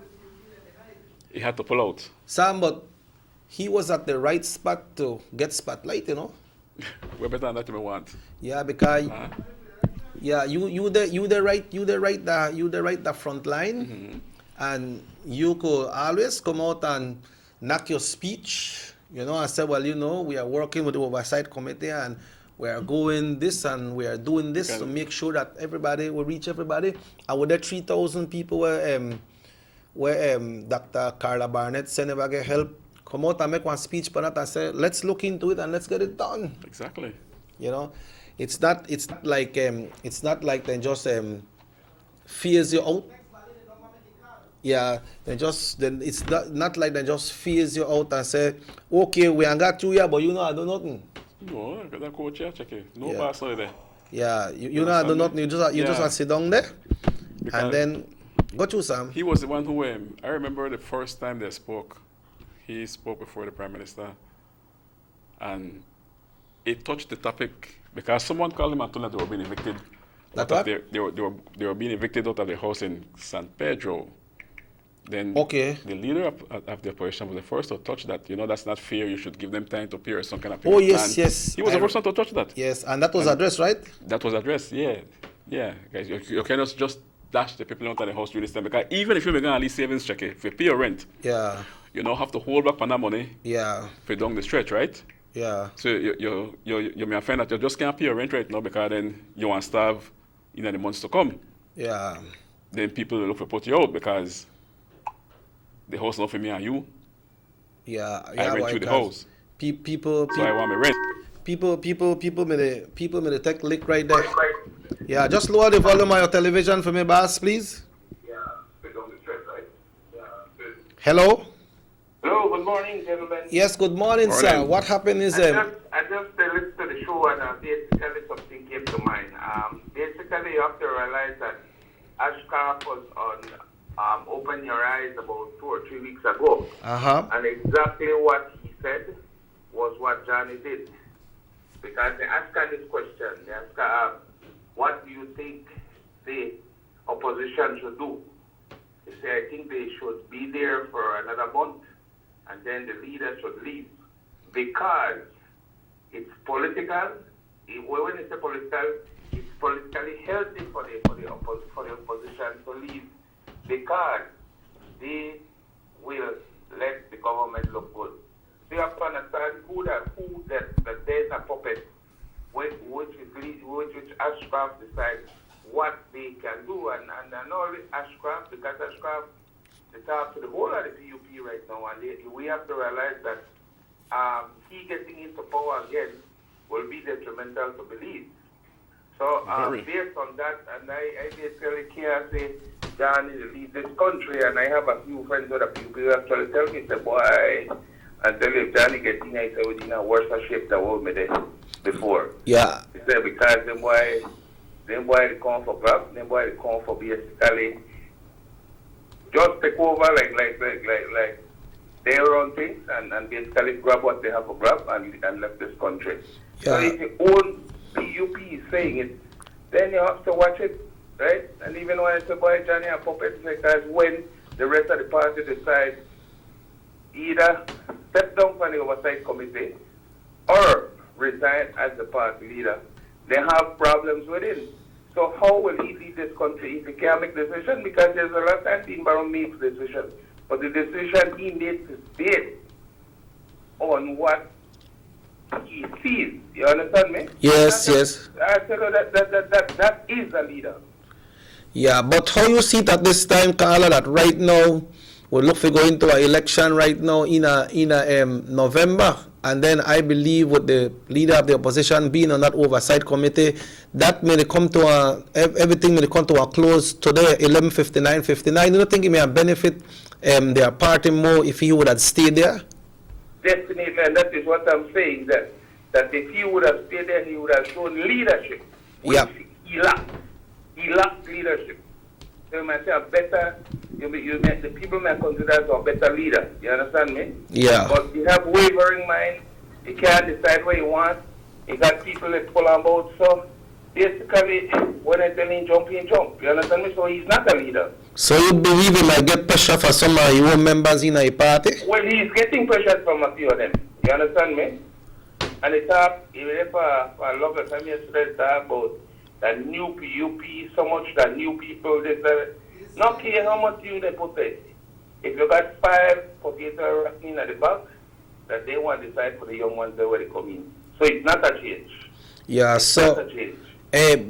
pull out. Sam, but he was at the right spot to get spotlight, you know. We're better than that we want. Yeah, because yeah, you the right front line, and you could always come out and knock your speech, you know, and say, well, you know, we are working with the oversight committee and we are going this and we are doing this to make sure that everybody will reach everybody. And with the 3,000 people where Dr. Carla Barnett said never get help, come out and make one speech for that and say, let's look into it and let's get it done. Exactly. You know, it's not like they just phase you out. Yeah, then it's not like they just phase you out and say, okay, we ain't got you here, but you know I do nothing. No, got that coach here, check it. No Yeah. pass there. Yeah, you know I do nothing. You just sit down there, Because and then go to Sam. He was the one who I remember the first time they spoke. He spoke before the Prime Minister, and it touched the topic because someone called him and told him they were being evicted. They were being evicted out of their house in San Pedro. Then the leader of the opposition was the first to touch that. You know, that's not fair. You should give them time to appear some kind of Oh, yes, plan. yes. He was the first one to touch that. Yes, and that was addressed, right? That was addressed, yeah. Guys, you cannot just dash the people out of the house during this time because even if you make at least savings check, if you pay your rent, you now have to hold back on that money. Yeah. For down the stretch, right? Yeah. So you may find that you just can't pay your rent right now because then you want to starve in the months to come. Yeah. Then people will look for put you out because the house not for me and you. Yeah. I rent you the house. People. So I want my rent. People may take lick right there. Yeah, just lower the volume of your television for me, boss, please. Hello. Hello, good morning, gentlemen. Yes, good morning, sir. What happened is I just listened to the show and basically something came to mind. Basically, you have to realize that Ashcroft was on Open Your Eyes about 2 or 3 weeks ago. And exactly what he said was what Johnny did. Because they asked her this question. They asked her, what do you think the opposition should do? They say, I think they should be there for another month and then the leader should leave. Because it's political. When it's political, it's politically healthy for the opposition to leave because they will let the government look good. So you have to understand who that there's a puppet which Ashcroft decides what they can do and not only Ashcroft, because Ashcroft is up to the whole of the PUP right now, and we have to realize that he getting into power again will be detrimental to believe. So based on that, and I basically can't say Johnny to leave this country, and I have a few friends that are people who actually tell me, say, boy, and tell you if Johnny gets in, I say, we're in a worse shape than what we did before. Yeah. They say because them boy they come for grab, them boy they come for basically just take over like their own things and basically grab what they have to grab and left this country. So if your own PUP is saying it, then you have to watch it, right? And even when it's a boy Johnny and puppet, because when the rest of the party decide either step down from the oversight committee or resign as the party leader, they have problems with him. So how will he lead this country if he can't make decision? Because there's a lot of times Dean Barrow makes decisions, but the decision he makes is based on what he sees. You understand me? Yes, yes. I tell you that is a leader. Yeah, but how you see it at this time, Carla, that right now we look for going to an election right now in November, and then I believe with the leader of the opposition being on that oversight committee, that may come to everything may come to a close today, 11:59. You don't think it may have benefit their party more if he would have stayed there? Definitely, and that is what I'm saying, that if he would have stayed there, he would have shown leadership. Yeah. He lacked leadership. So you might say a better, the people may consider as a better leader. You understand me? Yeah. But you have wavering mind. You can't decide what you want. You got people that pull on both. So basically, when I tell him jump, he jump. You understand me? So he's not a leader. So you believe he might get pressure for some of your members in a party? Well, he's getting pressure from a few of them. You understand me? And they talk, even for a longer time yesterday, talk about that new PUP, so much that new people, this, that. Not care how much you they put there. If you got 5 potatoes racking at the back, that they want to decide for the young ones that where they come in. So it's not a change. Yeah, it's so not a change.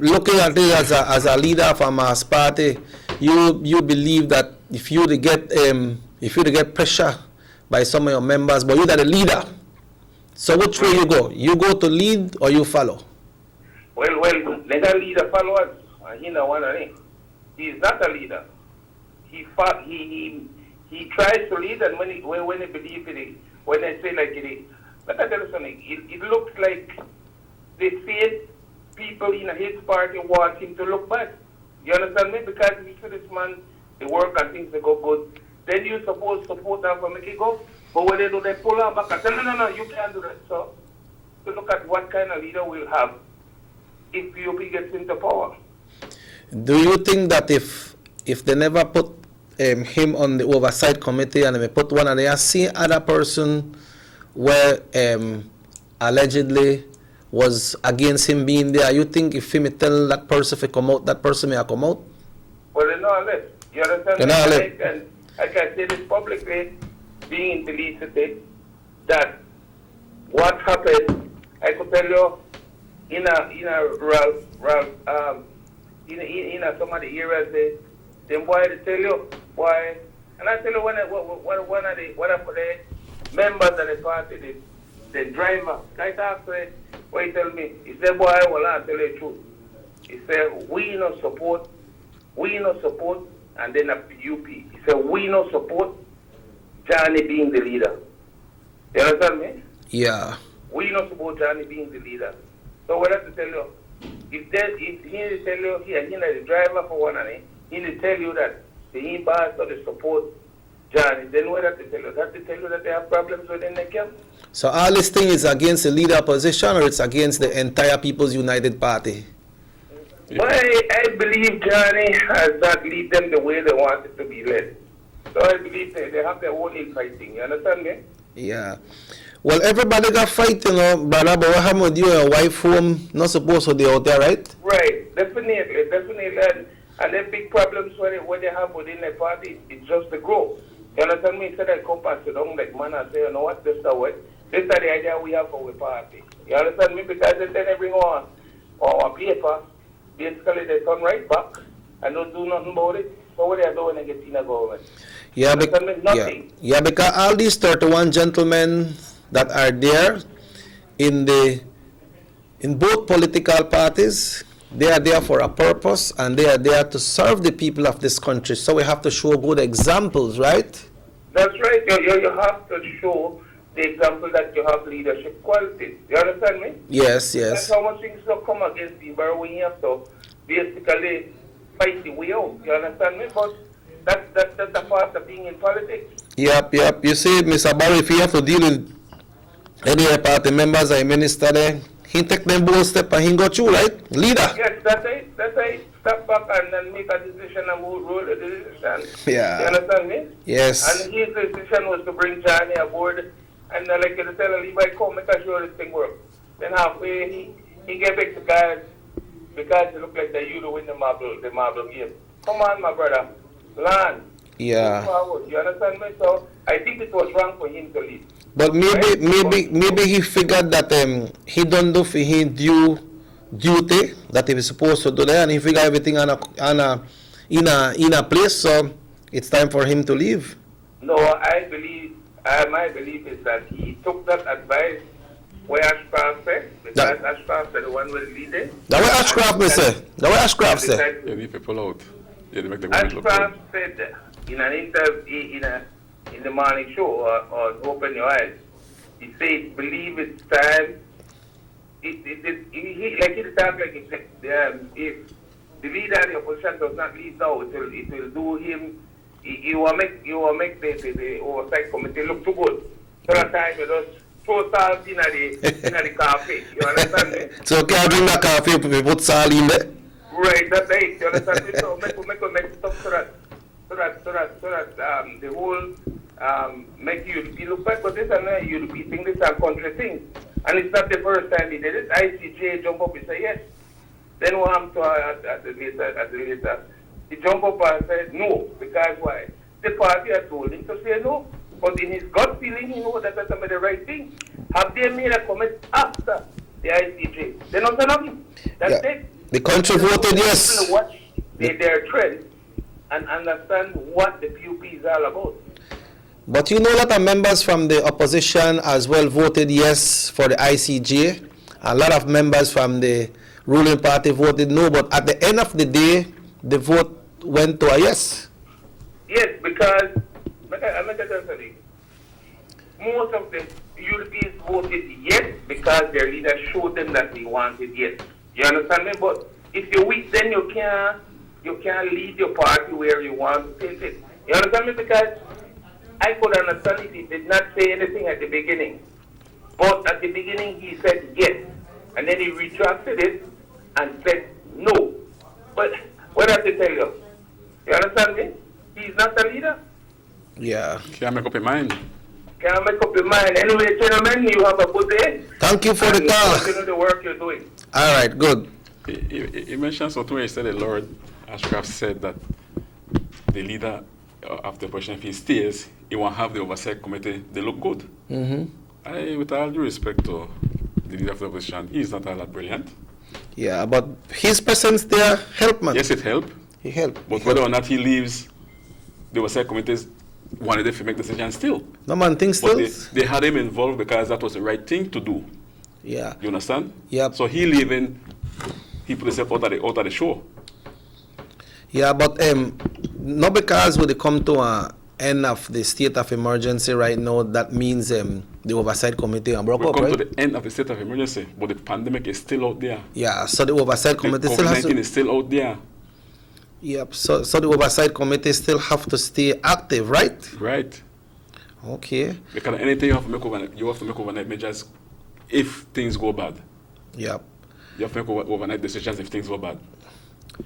Looking at it as a leader of a mass party, you believe that if you to get pressure by some of your members, but you're the leader. So which way you go? You go to lead or you follow? Well, let a leader follow us, and he no one of them. He's not a leader. He tries to lead, and when he believe in it, when they say like it, but I tell you something, it looks like the same people in his party want him to look bad. You understand me? Because if you see this man, they work and things they go good, then you suppose support them for make it go. But when they do, they pull him back and say, no, you can't do that. So look at what kind of leader we'll have if PUP gets into power. Do you think that if they never put him on the oversight committee and they put one and they see other person where allegedly was against him being there, you think if he may tell that person if he come out, that person may come out? Well, they know less. You understand? And I can say this publicly, being in the lead today, that what happened, I could tell you, in some of the areas, them boy they tell you, boy, and I tell you one of the members of the party, the driver, guy talk to it, what he tell me, he said, boy, well, I'll tell you the truth. He said, we no support, and then a PUP. He said, we no support Johnny being the leader. You understand me? Yeah. We not support Johnny being the leader. So what I have to tell you, if he tell you, he the driver for one, and he tell you that the boss or the support Johnny, then what I have to tell you? I have to tell you that they have problems within the camp. So all this thing is against the leader position or it's against the entire People's United Party? Well, I believe Johnny has not lead them the way they want it to be led. So I believe they have their own infighting. You understand me? Yeah. Well, everybody got fight, you know, brother, but what happened with you and your wife home, not supposed to be out there, right? Right, definitely. And the big problems when they have within the party, it's just the growth. You understand me? Instead of come and sit down like man and say, you know what, this is the way. This is the idea we have for the party. You understand me? Because then they bring on paper, basically they turn right back and don't do nothing about it. So what they are doing when they get in the government? Yeah, because all these 31 gentlemen that are there in both political parties, they are there for a purpose and they are there to serve the people of this country. So we have to show good examples, right? That's right. You have to show the example that you have leadership qualities. You understand me? Yes. That's how much things will come against people when you have to basically fight the way out. You understand me? But that's the part of being in politics. Yep. You see, Mr. Barry, if you have to deal with any party members or minister there, he take them bold step and he go through, right? Leader. Yes, that's it. Step back and then make a decision and roll the decision. Yeah. You understand me? Yes. And his decision was to bring Johnny aboard and like you tell Levi, come make sure this thing works. Then halfway he gave back to guys because it looked like that you to win the marble game. Come on, my brother. Learn. Yeah. You understand me? So I think it was wrong for him to leave. But maybe he figured that he don't do for his duty that he was supposed to do there, and he figured everything in a place. So it's time for him to leave. No, my belief is that he took that advice where Ashcraft said, because Ashcraft said the one was leading. That way Ashcraft said. Yeah, leave people out. Yeah, they make the Ashcraft said in an interview in the morning show or Open Your Eyes, he said, believe it's time. He talk like he said, if the leader of the opposition does not leave now, it will do him. He will make the oversight committee look too good. So that time throw salt in the coffee. You understand me? So you can't drink that coffee if you put salt in there? Right, that's it. You understand me? So make it up so that the whole make UDP look bad, but this is not UDP thing, this is a country thing. And it's not the first time he did it. ICJ jump up and say yes. Then what happened to at the later, he jump up and said no, because why? The party had told him to say no, but in his gut feeling, he knows that that's the right thing. Have they made a comment after the ICJ? They don't say nothing. That's it. The country voted yes. People watch their trend and understand what the PUP is all about. But you know, a lot of members from the opposition as well voted yes for the ICJ. A lot of members from the ruling party voted no, but at the end of the day, the vote went to a yes. Yes, because I'm going to tell you, most of the Europeans voted yes because their leader showed them that they wanted yes. You understand me? But if you're weak, then you can't lead your party where you want to take it. You understand me? Because I could understand if he did not say anything at the beginning. But at the beginning he said yes. And then he retracted it and said no. But what does it tell you? You understand me? He's not a leader. Yeah. Can't make up your mind. Can't make up your mind. Anyway, gentlemen, you have a good day. Thank you for the call. Continue the work you're doing. All right, good. He mentioned something where he said the Lord Ashcraft said that the leader of the opposition, if he stays, he won't have the oversight committee. They look good. With all due respect to the leader of the opposition, he's not all that brilliant. Yeah, but his presence there helped, man. Yes, it helped. He helped. But whether or not he leaves, the oversight committees wanted to make decisions still. No, man, things still. But they had him involved because that was the right thing to do. Yeah. You understand? Yep. So he leaving, he put himself out of the show. Yeah, but not because when they come to an end of the state of emergency right now, that means the oversight committee are broke up, right? We come to the end of the state of emergency, but the pandemic is still out there. Yeah, so the oversight committee still has to... COVID-19 is still out there. Yep, so the oversight committee still have to stay active, right? Right. Okay. Because anything you have to make overnight measures if things go bad. Yep. You have to make overnight decisions if things go bad.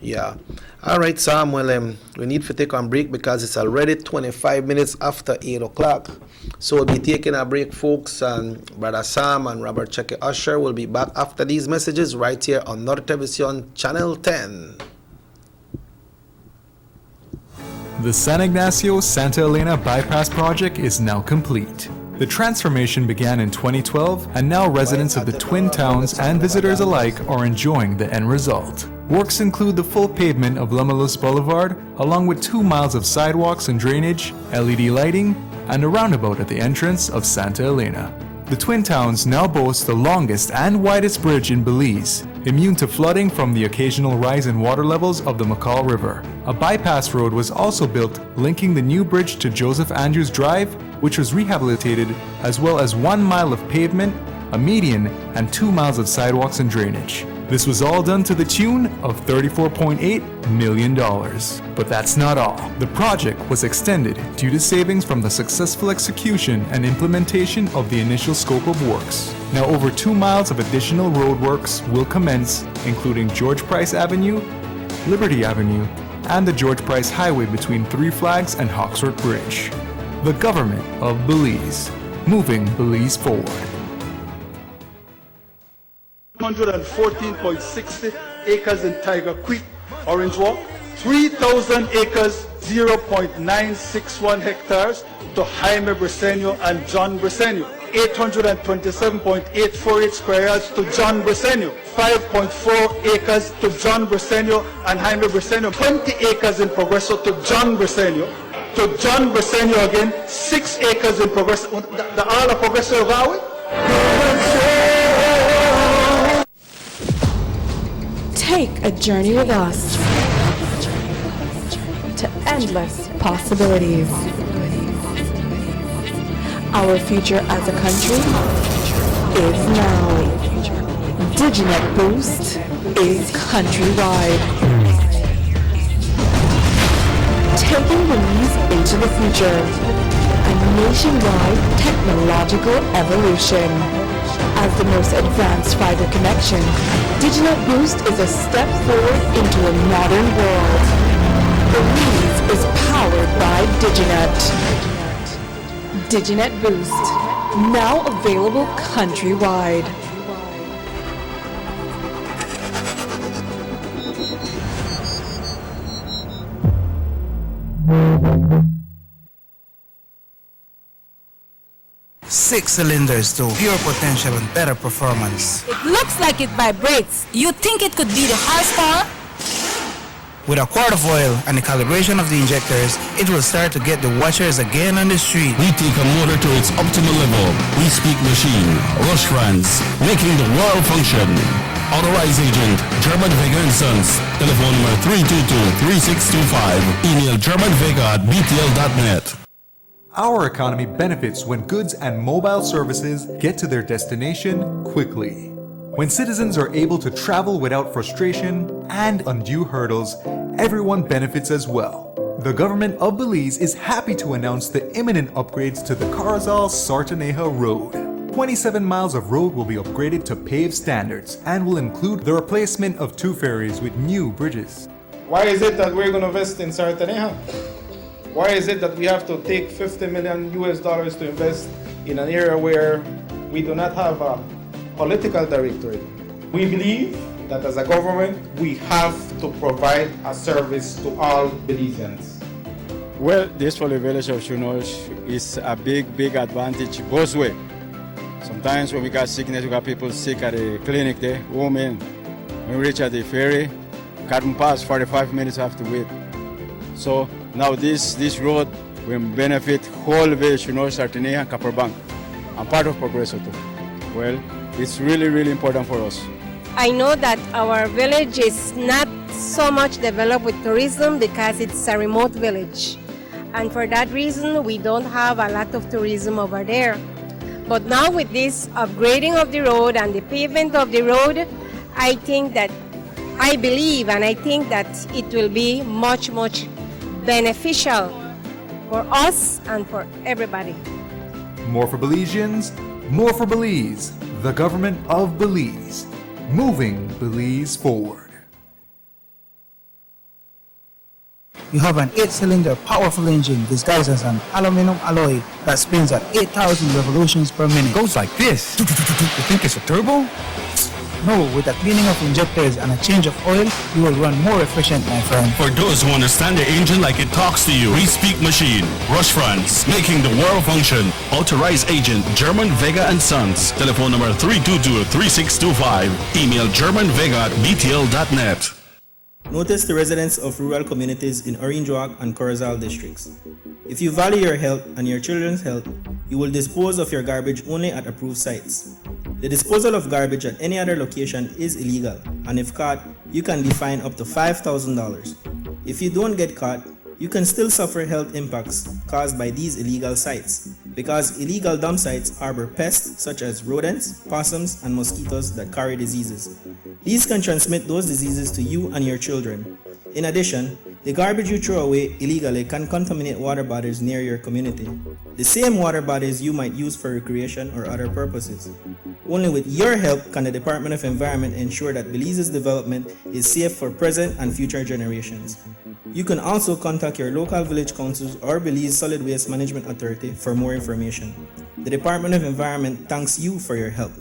Yeah. All right, Sam. Well, we need to take a break because it's already 25 minutes after 8 o'clock. So we'll be taking a break, folks. And Brother Sam and Robert Cheque Usher will be back after these messages right here on Norte Television Channel 10. The San Ignacio-Santa Elena Bypass Project is now complete. The transformation began in 2012, and now residents of the Twin Towns and visitors alike are enjoying the end result. Works include the full pavement of Lemulus Boulevard, along with 2 miles of sidewalks and drainage, LED lighting, and a roundabout at the entrance of Santa Elena. The Twin Towns now boast the longest and widest bridge in Belize, immune to flooding from the occasional rise in water levels of the McCall River. A bypass road was also built linking the new bridge to Joseph Andrews Drive, which was rehabilitated, as well as 1 mile of pavement, a median, and 2 miles of sidewalks and drainage. This was all done to the tune of $34.8 million. But that's not all. The project was extended due to savings from the successful execution and implementation of the initial scope of works. Now over 2 miles of additional roadworks will commence, including George Price Avenue, Liberty Avenue, and the George Price Highway between Three Flags and Hawksworth Bridge. The government of Belize, moving Belize forward. 114.60 acres in Tiger Creek, Orange Walk, 3,000 acres, 0.961 hectares to Jaime Briceño and John Briceño, 827.848 square yards to John Briceño, 5.4 acres to John Briceño and Jaime Briceño, 20 acres in Progreso to John Briceño, again, 6 acres in Progreso, the all of Progreso Valley. Take a journey with us to endless possibilities. Our future as a country is now. DigiNet Boost is countrywide. Taking Belize into the future. a nationwide technological evolution. As the most advanced fiber connection, Diginet Boost is a step forward into a modern world. Belize is powered by Diginet. Diginet Boost, now available countrywide. Six cylinders to pure potential and better performance. It looks like it vibrates. You think it could be the horsepower? With a quart of oil and the calibration of the injectors, it will start to get the watchers again on the street. We take a motor to its optimal level. We speak machine, Rush Franz, making the world function. Authorized agent, German Vega & Sons. Telephone number 322-3625. Email germanvega@btl.net. Our economy benefits when goods and mobile services get to their destination quickly. When citizens are able to travel without frustration and undue hurdles, everyone benefits as well. The government of Belize is happy to announce the imminent upgrades to the Carazal-Sartaneja Road. 27 miles of road will be upgraded to paved standards and will include the replacement of 2 ferries with new bridges. Why is it that we're going to invest in Sartaneja? Why is it that we have to take $50 million to invest in an area where we do not have a political directorate? We believe that as a government, we have to provide a service to all Belizeans. Well, this for the village of Shunosh is a big advantage both ways. Sometimes when we got sickness, we got people sick at the clinic there, women. When we reach at the ferry, can't pass 45 minutes have to wait. So now this road will benefit whole village, Sartaneja and Copperbank. I'm part of Progreso too. Well, it's really important for us. I know that our village is not so much developed with tourism because it's a remote village. And for that reason, we don't have a lot of tourism over there. But now with this upgrading of the road and the pavement of the road, I believe and I think that it will be much beneficial for us and for everybody. More for Belizeans, more for Belize. The government of Belize, moving Belize forward. You have an 8-cylinder powerful engine disguised as an aluminum alloy that spins at 8,000 revolutions per minute. Goes like this. You think it's a turbo? No, with the cleaning of injectors and a change of oil, you will run more efficient, my friend. For those who understand the engine like it talks to you, we speak machine, Rush Franz, making the world function. Authorized agent, German Vega & Sons. Telephone number 322-3625. Email germanvega@btl.net. Notice the residents of rural communities in Orange Walk and Corozal districts. If you value your health and your children's health, you will dispose of your garbage only at approved sites. The disposal of garbage at any other location is illegal, and if caught, you can be fined up to $5,000. If you don't get caught, you can still suffer health impacts caused by these illegal sites, because illegal dump sites harbor pests such as rodents, possums, and mosquitoes that carry diseases. These can transmit those diseases to you and your children. In addition, the garbage you throw away illegally can contaminate water bodies near your community, the same water bodies you might use for recreation or other purposes. Only with your help can the Department of Environment ensure that Belize's development is safe for present and future generations. You can also contact your local village councils or Belize Solid Waste Management Authority for more information. The Department of Environment thanks you for your help.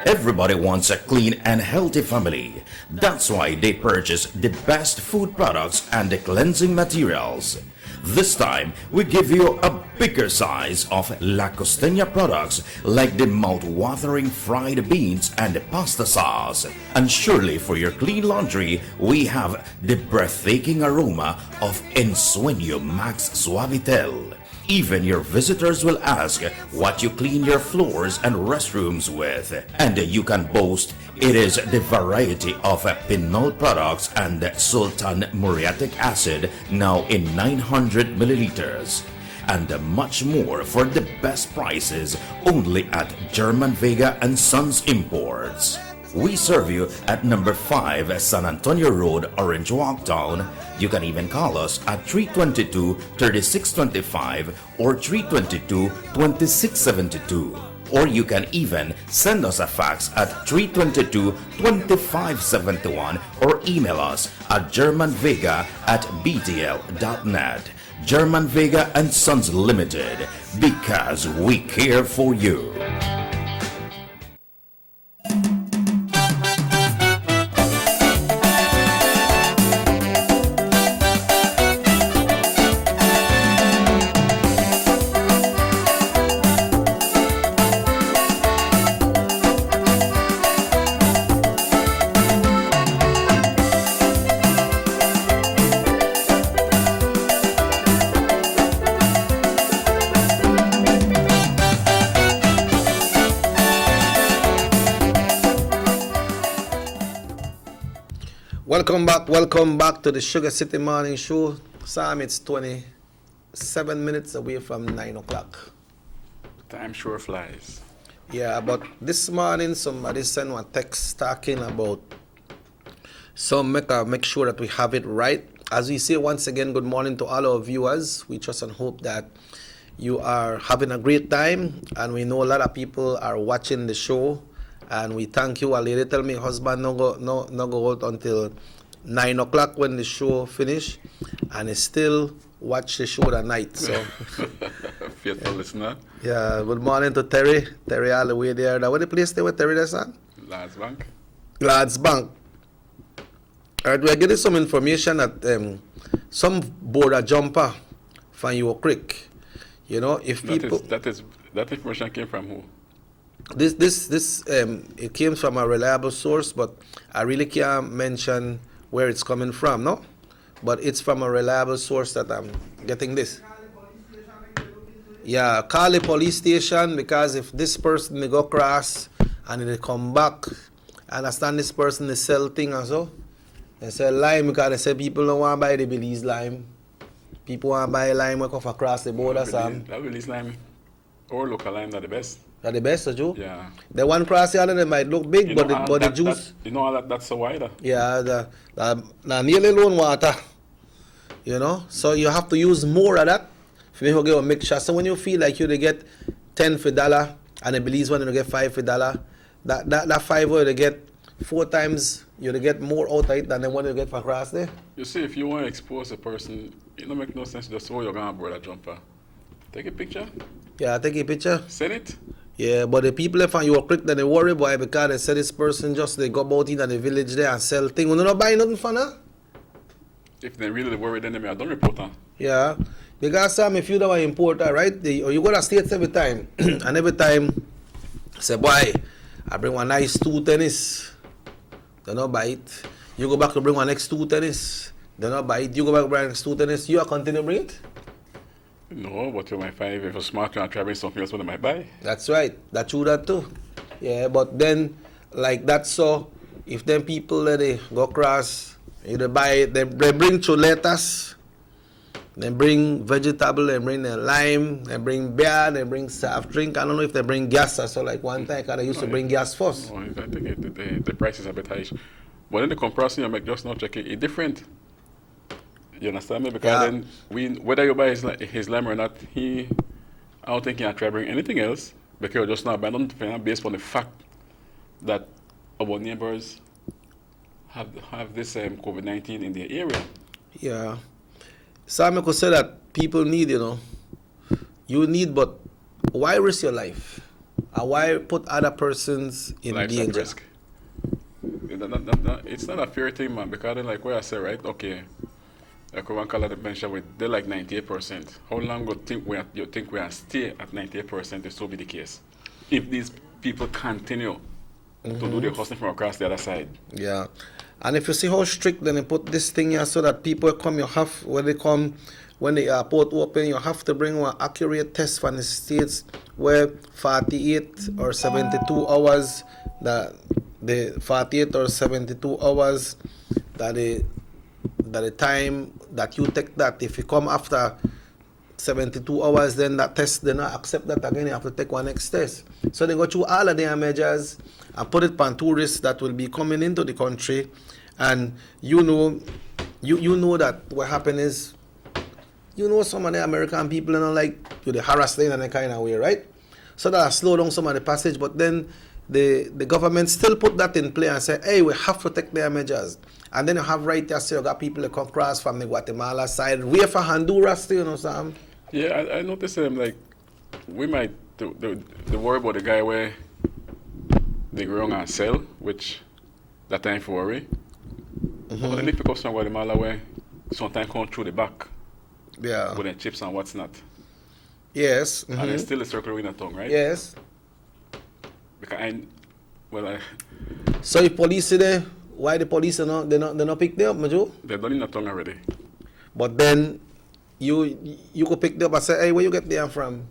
Everybody wants a clean and healthy family. That's why they purchase the best food products and the cleansing materials. This time, we give you a bigger size of La Costeña products like the mouth-watering fried beans and the pasta sauce. And surely for your clean laundry, we have the breathtaking aroma of Ensueño Max Suavitel. Even your visitors will ask what you clean your floors and restrooms with. And you can boast it is the variety of Pinol products and Sultan muriatic acid now in 900 milliliters. And much more for the best prices only at German Vega & Sons Imports. We serve you at number 5 San Antonio Road, Orange Walk Town. You can even call us at 322-3625 or 322-2672. Or you can even send us a fax at 322-2571 or email us at germanvega@btl.net. German Vega and Sons Limited, because we care for you. Welcome back to the Sugar City Morning Show. Sam, it's 27 minutes away from 9 o'clock. Time sure flies. Yeah, but this morning somebody sent a text talking about make sure that we have it right. As we say once again, good morning to all our viewers. We trust and hope that you are having a great time, and we know a lot of people are watching the show. And we thank you. A lady tell me husband no go out until 9 o'clock when the show finish, and he still watch the show at night. So faithful listener. Yeah, good morning to Terry. Terry all the way there. Now, what the place there with Terry there, son? Lads Bank. Lads Bank. Alright, we're getting some information that some border jumper from your creek. You know, if people that information came from who? This it came from a reliable source, but I really can't mention where it's coming from, no? But it's from a reliable source that I'm getting this. Yeah, call the police station, because if this person they go cross and they come back, I understand this person they sell thing and so. They sell lime because they say people don't want to buy the Belize lime. People want to buy lime when come across the border, Sam. That Belize lime or local lime are the best. Are the best, Joe? Yeah. The one cross the other, they might look big, but the juice. That's so wide. Yeah, the nearly loan water. You know, so you have to use more of that. If you get a mixture, so when you feel like you get 10 for $1 and the Belize one you get 5 for $1, that 5 you get 4 times you get more out of it than the one you get for cross there. You see, if you want to expose a person, it don't make no sense just so you're gonna borrow a jumper. Take a picture. Yeah, take a picture. Send it. Yeah, but the people if you quick then they worry boy because they say this person just they go about in the village there and sell things. We don't buy nothing from her. If they really worry, then they may have done report her. Yeah. Because Sam, if you don't want to import her, right? You go to states every time. And every time say, boy, I bring one nice 2 tennis. They not buy it. You go back to bring one next 2 tennis. They not buy it. You go back to bring next 2 tennis. You are continue to bring it? No, but you might find if you're smart and try to bring something else what they might buy. That's right. That's true that too. Yeah, but then like that, so if them people they go across, they buy it, they bring lettuce, they bring vegetable, they bring the lime, they bring beer, they bring soft drink. I don't know if they bring gas or so. Like one time, I used to bring gas first. No, I think the prices are a bit high. But then the comparison you make just not checking it different. You understand me? Because then whether you buy his lime or not, I don't think he can try to bring anything else because just not abandoned based on the fact that our neighbors have this COVID-19 in their area. Yeah. Sam, I could say that people need, you need, but why risk your life? And why put other persons in Life's danger? at risk. It's not a fair thing, man, because then, like what I said, right? Okay. Like one color mentioned with they're like 98%. How long would you think we are stay at 98% if so be the case? If these people continue to do their hustling from across the other side. Yeah. And if you see how strict then they put this thing here so that people come, when the airport open, you have to bring one accurate test from the states where 48 or 72 hours the 48 or 72 hours that the time that you take that, if you come after 72 hours, then that test, they not accept that again, you have to take one next test. So they go through all of their measures and put it on tourists that will be coming into the country. And you know that what happened is, some of the American people, like, they harass them in a kind of way, right? So that slow down some of the passage, but then the government still put that in play and say, hey, we have to take their measures. And then you have right there, so you got people that come across from the Guatemala side, way for Honduras, Sam. Yeah, I noticed like, we might, the worry about the guy where they go wrong and sell, which that time for worry. But then they pick up some Guatemala where sometimes come through the back. Yeah. With the chips and what's not. Yes. And it's still a circle in the tongue, right? Yes. Because so if police see there, why the police they not pick them up, Majo? They're done in the tongue already. But then you could pick them up and say, hey, where you get them from?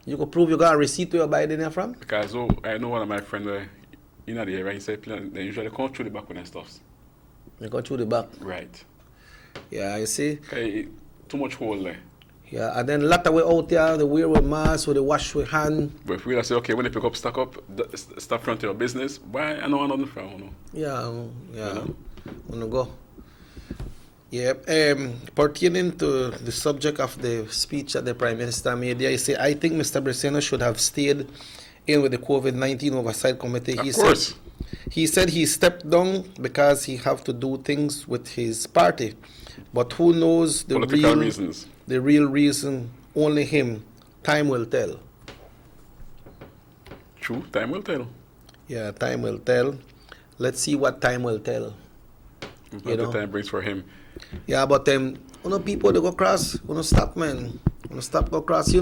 You could prove you got a receipt where you buy them from? Because I know one of my friends in the area, he said they usually come through the back with their stuff. They go through the back? Right. Yeah, you see? Okay, too much hole there. Yeah, and then a lot of way out there, they wear with mask, or they wash with hand. But if we say, okay, when they pick up, stack up, stuff front of your business, why I know another from, Yeah, wanna go. Yeah, pertaining to the subject of the speech that the Prime Minister made there, he said, I think Mr. Breseno should have stayed in with the COVID-19 Oversight Committee. He said he stepped down because he have to do things with his party. But who knows the reasons? The real reason? Only him. Time will tell. True, time will tell. Yeah, time will tell. Let's see what time will tell. What the time brings for him. Yeah, but people they go cross, stop, man. Stop go cross.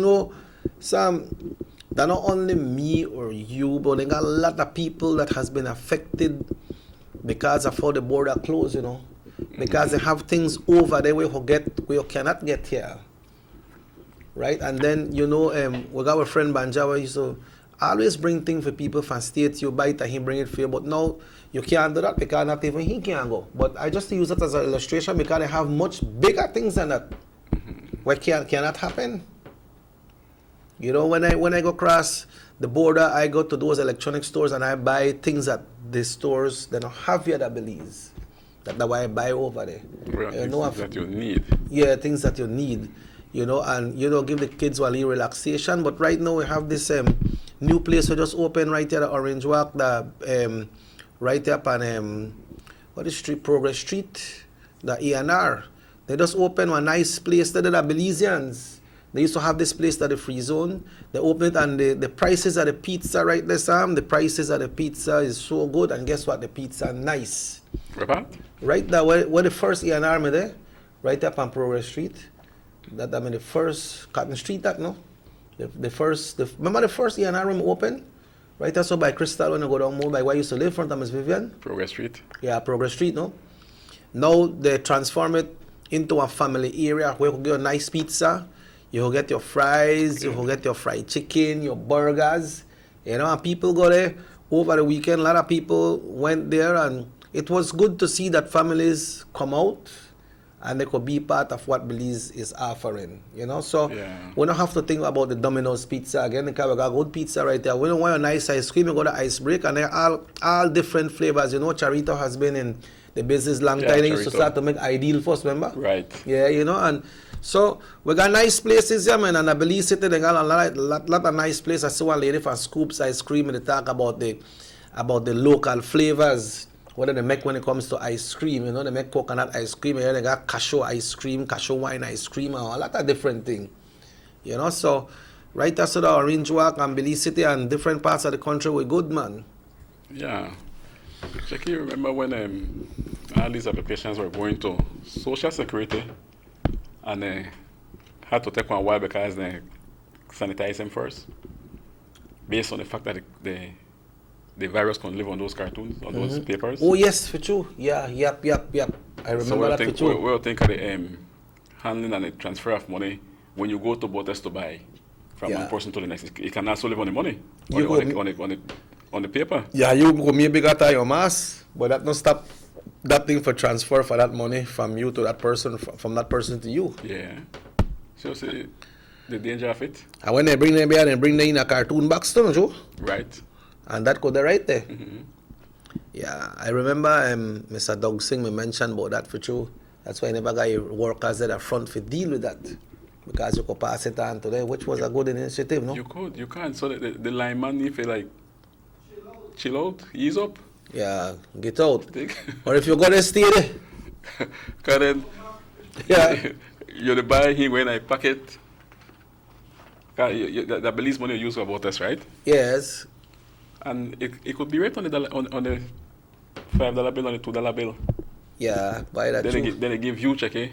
Sam, they're not only me or you, but they got a lot of people that has been affected because of how the border closed, because they have things over there where you cannot get here, right? And then we got our friend Banjawa. So always bring things for people from states. You buy it and he bring it for you, but now you can't do that because not even he can go. But I just use it as an illustration because they have much bigger things than that. What cannot happen? When I go across the border, I go to those electronic stores and I buy things that the stores they don't have here that Belize. That's why I buy over there. Right, things that you need. Yeah, things that you need. And give the kids a little relaxation. But right now we have this new place we just opened right here at Orange Walk, right up on what is street? Progress Street, the ENR. They just opened a nice place there, the Belizeans. They used to have this place at the free zone. They opened it and the prices of the pizza right there, Sam. The prices of the pizza is so good, and guess what? The pizza nice. Right there, where the first ENR there, right up on Progress Street. The first Cotton Street, remember the first ENR room open? Right there, so by Crystal when you go down more by where you used to live, front of Miss Vivian. Progress Street. Yeah, Progress Street, no? Now they transform it into a family area where you can get a nice pizza. You will get your fries, you will get your fried chicken, your burgers, and people go there over the weekend. A lot of people went there, and it was good to see that families come out and they could be part of what Belize is offering, So we don't have to think about the Domino's pizza again, because we got good pizza right there. We don't want a nice ice cream, you go to Ice Break, and they're all different flavors. Charito has been in the business long time. They used to start to make Ideal first, remember? Right. Yeah, and so we got nice places here, man, and I believe City they got a lot of nice places. I saw one lady from Scoops Ice Cream and they talk about the local flavors, what they make when it comes to ice cream. They make coconut ice cream, and they got cashew ice cream, cashew wine ice cream, and a lot of different things. So right after the Orange Walk and Belize City and different parts of the country were good, man. Yeah. Jackie, remember when all these applications were going to Social Security? And they had to take one while because they sanitize them first, based on the fact that the virus can live on those cartoons, on those papers. Oh yes, for true. Yeah, yep. I remember that for true. We'll think of the handling and the transfer of money when you go to Borders to buy from one person to the next. It can also live on the money, on the paper. Yeah, you go maybe got your mask, but that don't stop that thing for transfer for that money from you to that person, from that person to you. Yeah. So see, The danger of it. And when they bring them here, they bring them in a cartoon box, too, Joe. Right. And that could be right there. Yeah, I remember Mr. Doug Singh me mentioned about that for you. That's why I never got workers at the front to deal with that. Because you could pass it on to them, which was a good initiative, no? You can't. So the lineman, if you like, chill out, ease up. Yeah, get out. Or if you're going to stay there. Because then, yeah. You're the buy him when I pack it. The police money you use for voters, right? Yes. And it could be right on the $5 bill, on the $2 bill. Yeah, buy that. Then they give you check, eh?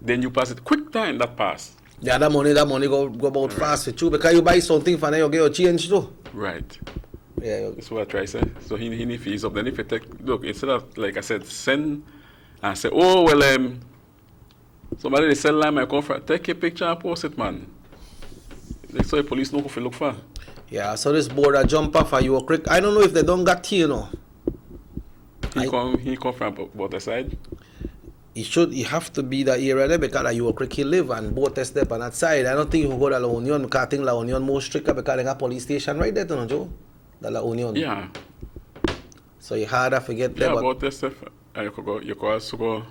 Then you pass it quick time that pass. Yeah, that money go about fast with you because you buy something for now you get your change too. Right. Yeah. That's what I try to say. So he need fees up. Then if you take look instead of like I said send and say oh well somebody they sell line my comfort take a picture and post it man. Like so the police know who to look for. Yeah. So this border jump off and you were quick. I don't know if they don't got you know. He come from both side. He have to be the area there because you quick he live and both step on that side. I don't think you go to La Union because I think La Union more stricter because they got police station right there, don't you? The La Union. Yeah. So you harder forget there. Yeah, both step. You could also go.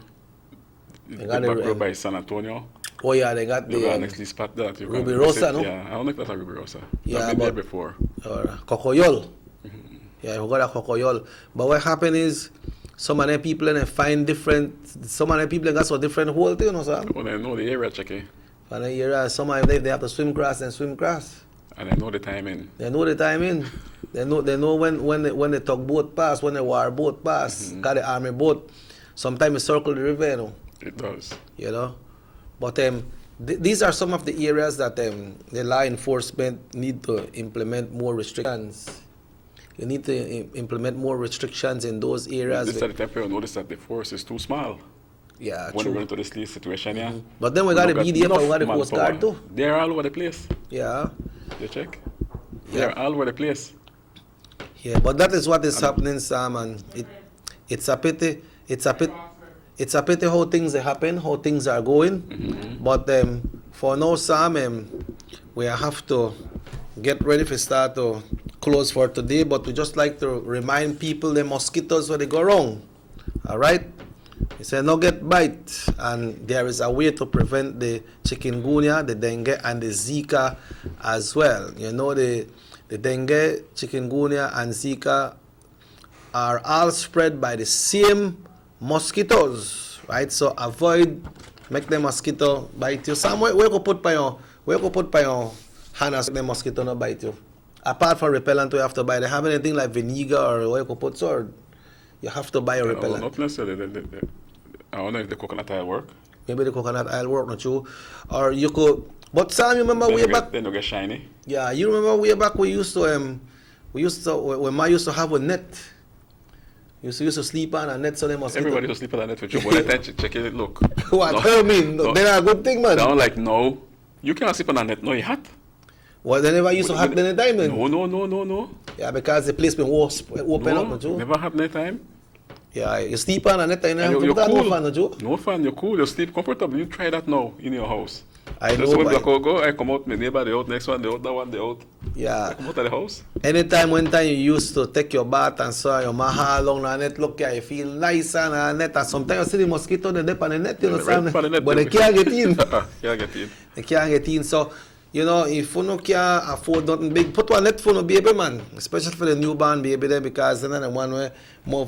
The back road by San Antonio. Oh yeah, they got the next spot that you Ruby Rosa, no? Yeah, I don't think that's a Ruby Rosa. Yeah, I've been there before. Cocoyol. Yeah, you got a Cocoyol. But what happened is some of them people and find different. Some of them people got so different whole thing, you know, sir. Oh, they know the area, check it. And the area, some of them they have to swim cross and swim cross. And they know the timing. They know the timing. They know when the tugboat pass, when the war boat pass, got the army boat. Sometimes it circle the river, you know. It does. You know, but these are some of the areas that the law enforcement need to implement more restrictions. You need to implement more restrictions in those areas. This at the time, you notice that the force is too small. Yeah, when true. we run into this situation, yeah. But then we got the BDF and we got the Coast Guard too. They're all over the place. Yeah. You check? They're all over the place. Yeah, but that is what is happening, Sam, and it's a pity. It's a pity how things happen, how things are going. But for now, Sam, we have to get ready for start to close for today. But we just like to remind people the mosquitoes where they go wrong. All right. He said, no get bite, and there is a way to prevent the chikungunya, the dengue, and the Zika as well. You know, the dengue, chikungunya, and Zika are all spread by the same mosquitoes, right? So avoid make the mosquito bite you. Somewhere where you put by your hand as the mosquito not bite you. Apart from repellent, you have to buy. They have anything like vinegar or where you put sword. You have to buy a repellent. Not necessarily. I don't know if the coconut oil work. Maybe the coconut oil work, not you. Or you could. But Sam, you remember way back? Then you get shiny. Yeah, you remember way back when Ma used to have a net. You used to sleep on a net so they must. Everybody used to sleep on a net with you, but that time check it. Look. What? No, I mean, no, they're a good thing, man. I'm like, no, you cannot sleep on a net. No, you had. Well, they never used to have any time then. No. Yeah, because the place been open up, not you. Never have any time. Yeah, you sleep on a net and you're cool. No fan, not you. No fan, you're cool. You sleep comfortable. You try that now in your house. I know. So when I go, I come out, my neighbor, the out, next one, the out, that one, the out. Yeah. I come out of the house. Anytime, one time you used to take your bath and saw your maha along the net, look here, you feel nice on the net, and sometimes you see the mosquito, they dip on the net, you know, right but they can't get in. They can't get in. So, you know, if you can't afford nothing big, put one net for no baby, man. Especially for the newborn baby there, because then the one where more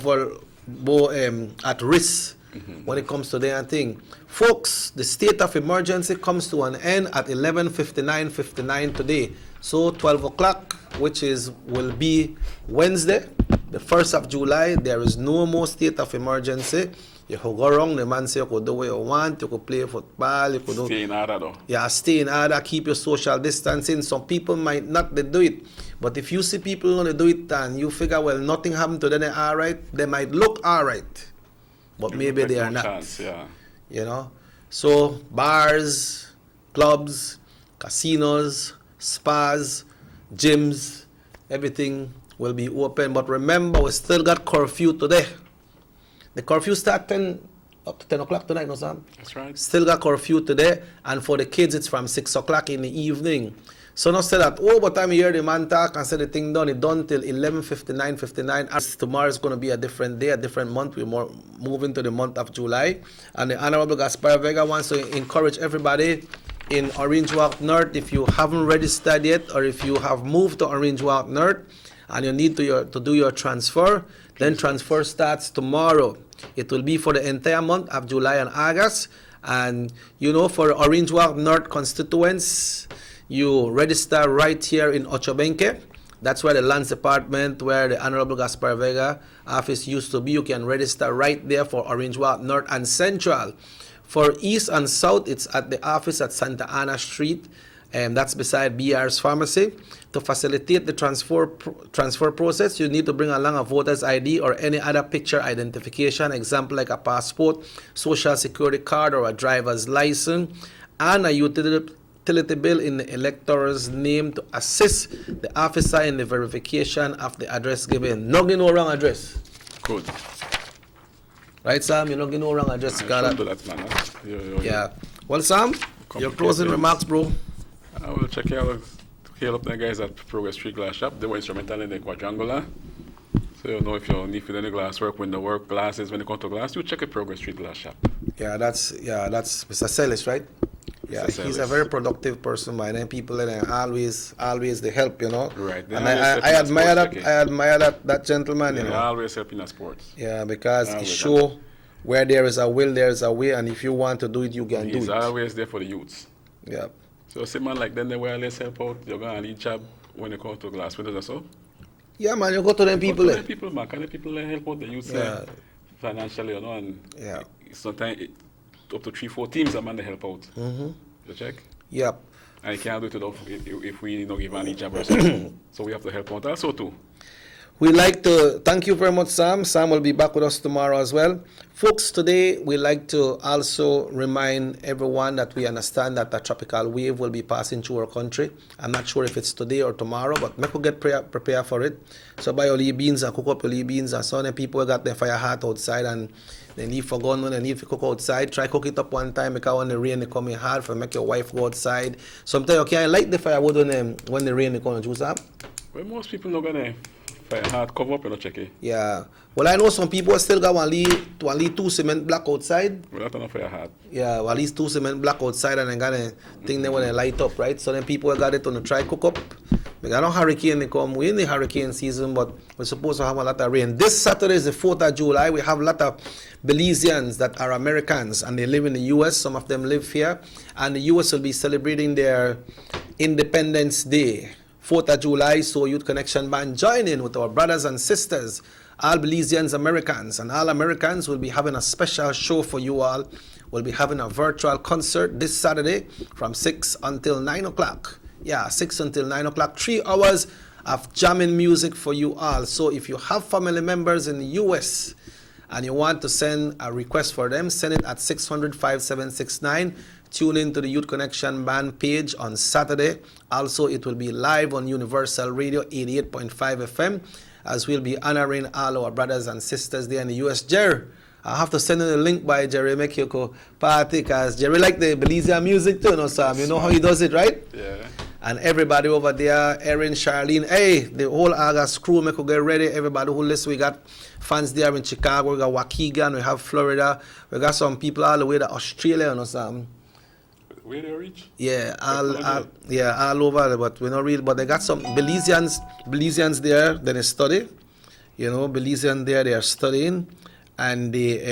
at risk when it comes to their thing. Folks, the state of emergency comes to an end at 11:59 today. So 12 o'clock, which will be Wednesday, the 1st of July, there is no more state of emergency. You could go wrong, the man say you could do what you want, you could play football, you could do... Stay in order though. Yeah, stay in order, keep your social distancing. Some people might not do it. But if you see people only do it and you figure, well, nothing happened to them, they're all right, they might look all right. But maybe they are not. Chance, yeah. You know? So, bars, clubs, casinos, spas, gyms, everything will be open. But remember, we still got curfew today. The curfew starts 10 up to 10 o'clock tonight, no, Sam? That's right. Still got curfew today, and for the kids, it's from 6 o'clock in the evening. So not say that, oh, but time you hear the man talk and say the thing done, it done till 11:59. As tomorrow is going to be a different day, a different month. We're moving to the month of July. And the Honorable Gaspar Vega wants to encourage everybody in Orange Walk North, if you haven't registered yet, or if you have moved to Orange Walk North and you need to do your transfer, then transfer starts tomorrow. It will be for the entire month of July and August. And, you know, for Orange Walk North constituents, you register right here in Ochobenque. That's where the Lands Department, where the Honorable Gaspar Vega office used to be. You can register right there for Orange Walk North and Central. For East and South, it's at the office at Santa Ana Street, and that's beside BR's Pharmacy. To facilitate the transfer process, you need to bring along a voter's ID or any other picture identification, example like a passport, social security card, or a driver's license, and a utility bill in the elector's name to assist the officer in the verification of the address given. No get no wrong address. Good. Right, Sam? You don't get no wrong address. Yeah. Well, Sam, your closing remarks, bro. I will check out the guys at Progress Street Glass Shop. They were instrumental in the quadrangular. So you know if you need for any glass work, window work, glasses, when you come to glass, you check a Progress Street Glass Shop. That's Mr. Sellis, right? Yeah, he's a very productive person, man. And people that always they help, you know. Right. And I admire that gentleman, you know. Always helping in sports. Yeah, because he show where there is a will, there is a way, and if you want to do it, you can do it. He's always there for the youths. Yeah. So see, man, like then they will always help out. You're gonna need job when they come to glass windows or so. Yeah, man, you go to them people. Go to them people, man. Can the people help out the youths financially, you know? And sometimes up to 3-4 teams, man, they help out. Mm-hmm. You check? Yep. And you can't do it enough if we don't give any job or something. So we have to help out also too. We'd like to thank you very much, Sam. Sam will be back with us tomorrow as well. Folks, today we'd like to also remind everyone that we understand that a tropical wave will be passing through our country. I'm not sure if it's today or tomorrow, but make us get prepared for it. So buy your lee beans and cook up your lee beans. And some people got their fire hot outside and they leave for gun when they need to cook outside. Try cook it up one time because when the rain is coming hard, for make your wife go outside. Sometimes you can't light the firewood when the rain is coming. Juice up? Well, most people not gonna fire hard cover up and check it. Yeah. Well, I know some people still got one lead 2 cement block outside. Well, that's not fire hard. Yeah, well, at least 2 cement block outside and then got a thing there when they light up, right? So then people got it on the try cook up. We got no hurricane they come. We're in the hurricane season, but we're supposed to have a lot of rain. This Saturday is the 4th of July. We have a lot of Belizeans that are Americans and they live in the U.S. Some of them live here. And the U.S. will be celebrating their Independence Day, 4th of July. So Youth Connection Band join in with our brothers and sisters, all Belizeans, Americans, and all Americans will be having a special show for you all. We'll be having a virtual concert this Saturday from 6 until 9 o'clock. Yeah, 6 until 9 o'clock, 3 hours of jamming music for you all. So if you have family members in the U.S. and you want to send a request for them, send it at 600-5769. Tune in to the Youth Connection Band page on Saturday. Also, it will be live on Universal Radio 88.5 FM as we'll be honoring all our brothers and sisters there in the U.S. Jerry, I have to send you the link by Jerry, make you go party, because Jerry like the Belizean music too, no, Sam? You know how he does it, right? Yeah. And everybody over there, Erin, Charlene, hey, the whole August crew, make you get ready. Everybody who listens, we got fans there in Chicago, we got Waukegan, we have Florida, we got some people all the way to Australia, you know, Sam? Where they reach? Yeah, all over, but we not real. But they got some Belizeans there. Then they study, you know, Belizean there. They are studying, and they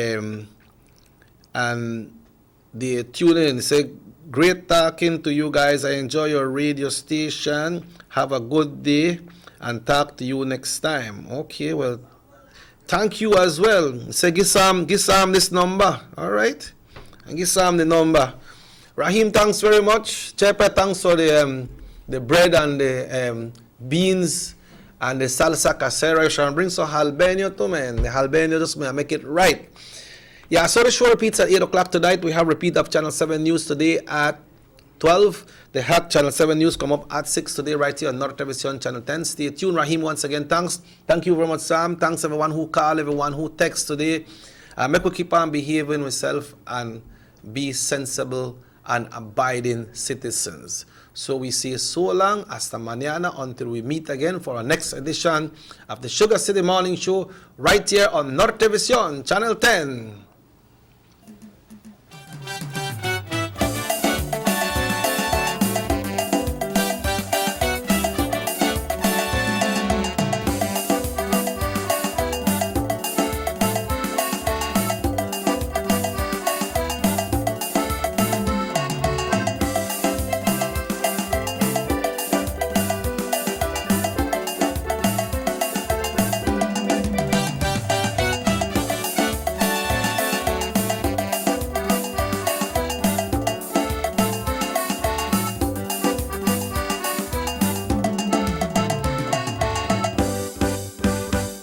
tune in. They say, "Great talking to you guys. I enjoy your radio station. Have a good day, and talk to you next time." Okay, well, thank you as well. Say, give Sam this number, all right, and give Sam the number. Rahim, thanks very much. Chepe, thanks for the bread and the beans and the salsa casera. You should bring some jalapeno too, man. The jalapeno just may make it right. Yeah, so the show repeats at 8 o'clock tonight. We have repeat of Channel 7 News today at 12. The Hack Channel 7 News come up at 6 today right here on North Television Channel 10. Stay tuned. Rahim, once again, thanks. Thank you very much, Sam. Thanks everyone who called, everyone who texted today. And make we keep on behaving ourselves and be sensible and abiding citizens. So we say so long, hasta mañana, until we meet again for our next edition of the Sugar City Morning Show, right here on Nortevisión, Channel 10.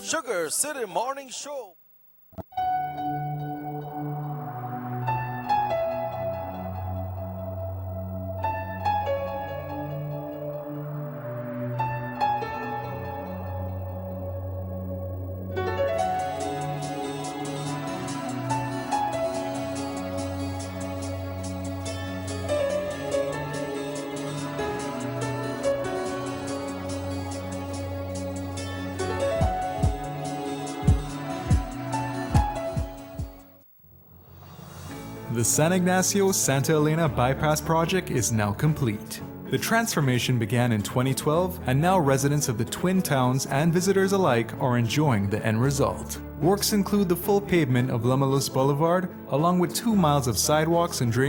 Sugar City Morning Show. The San Ignacio-Santa Elena Bypass Project is now complete. The transformation began in 2012, and now residents of the Twin Towns and visitors alike are enjoying the end result. Works include the full pavement of Loma Luz Boulevard, along with 2 miles of sidewalks and drainage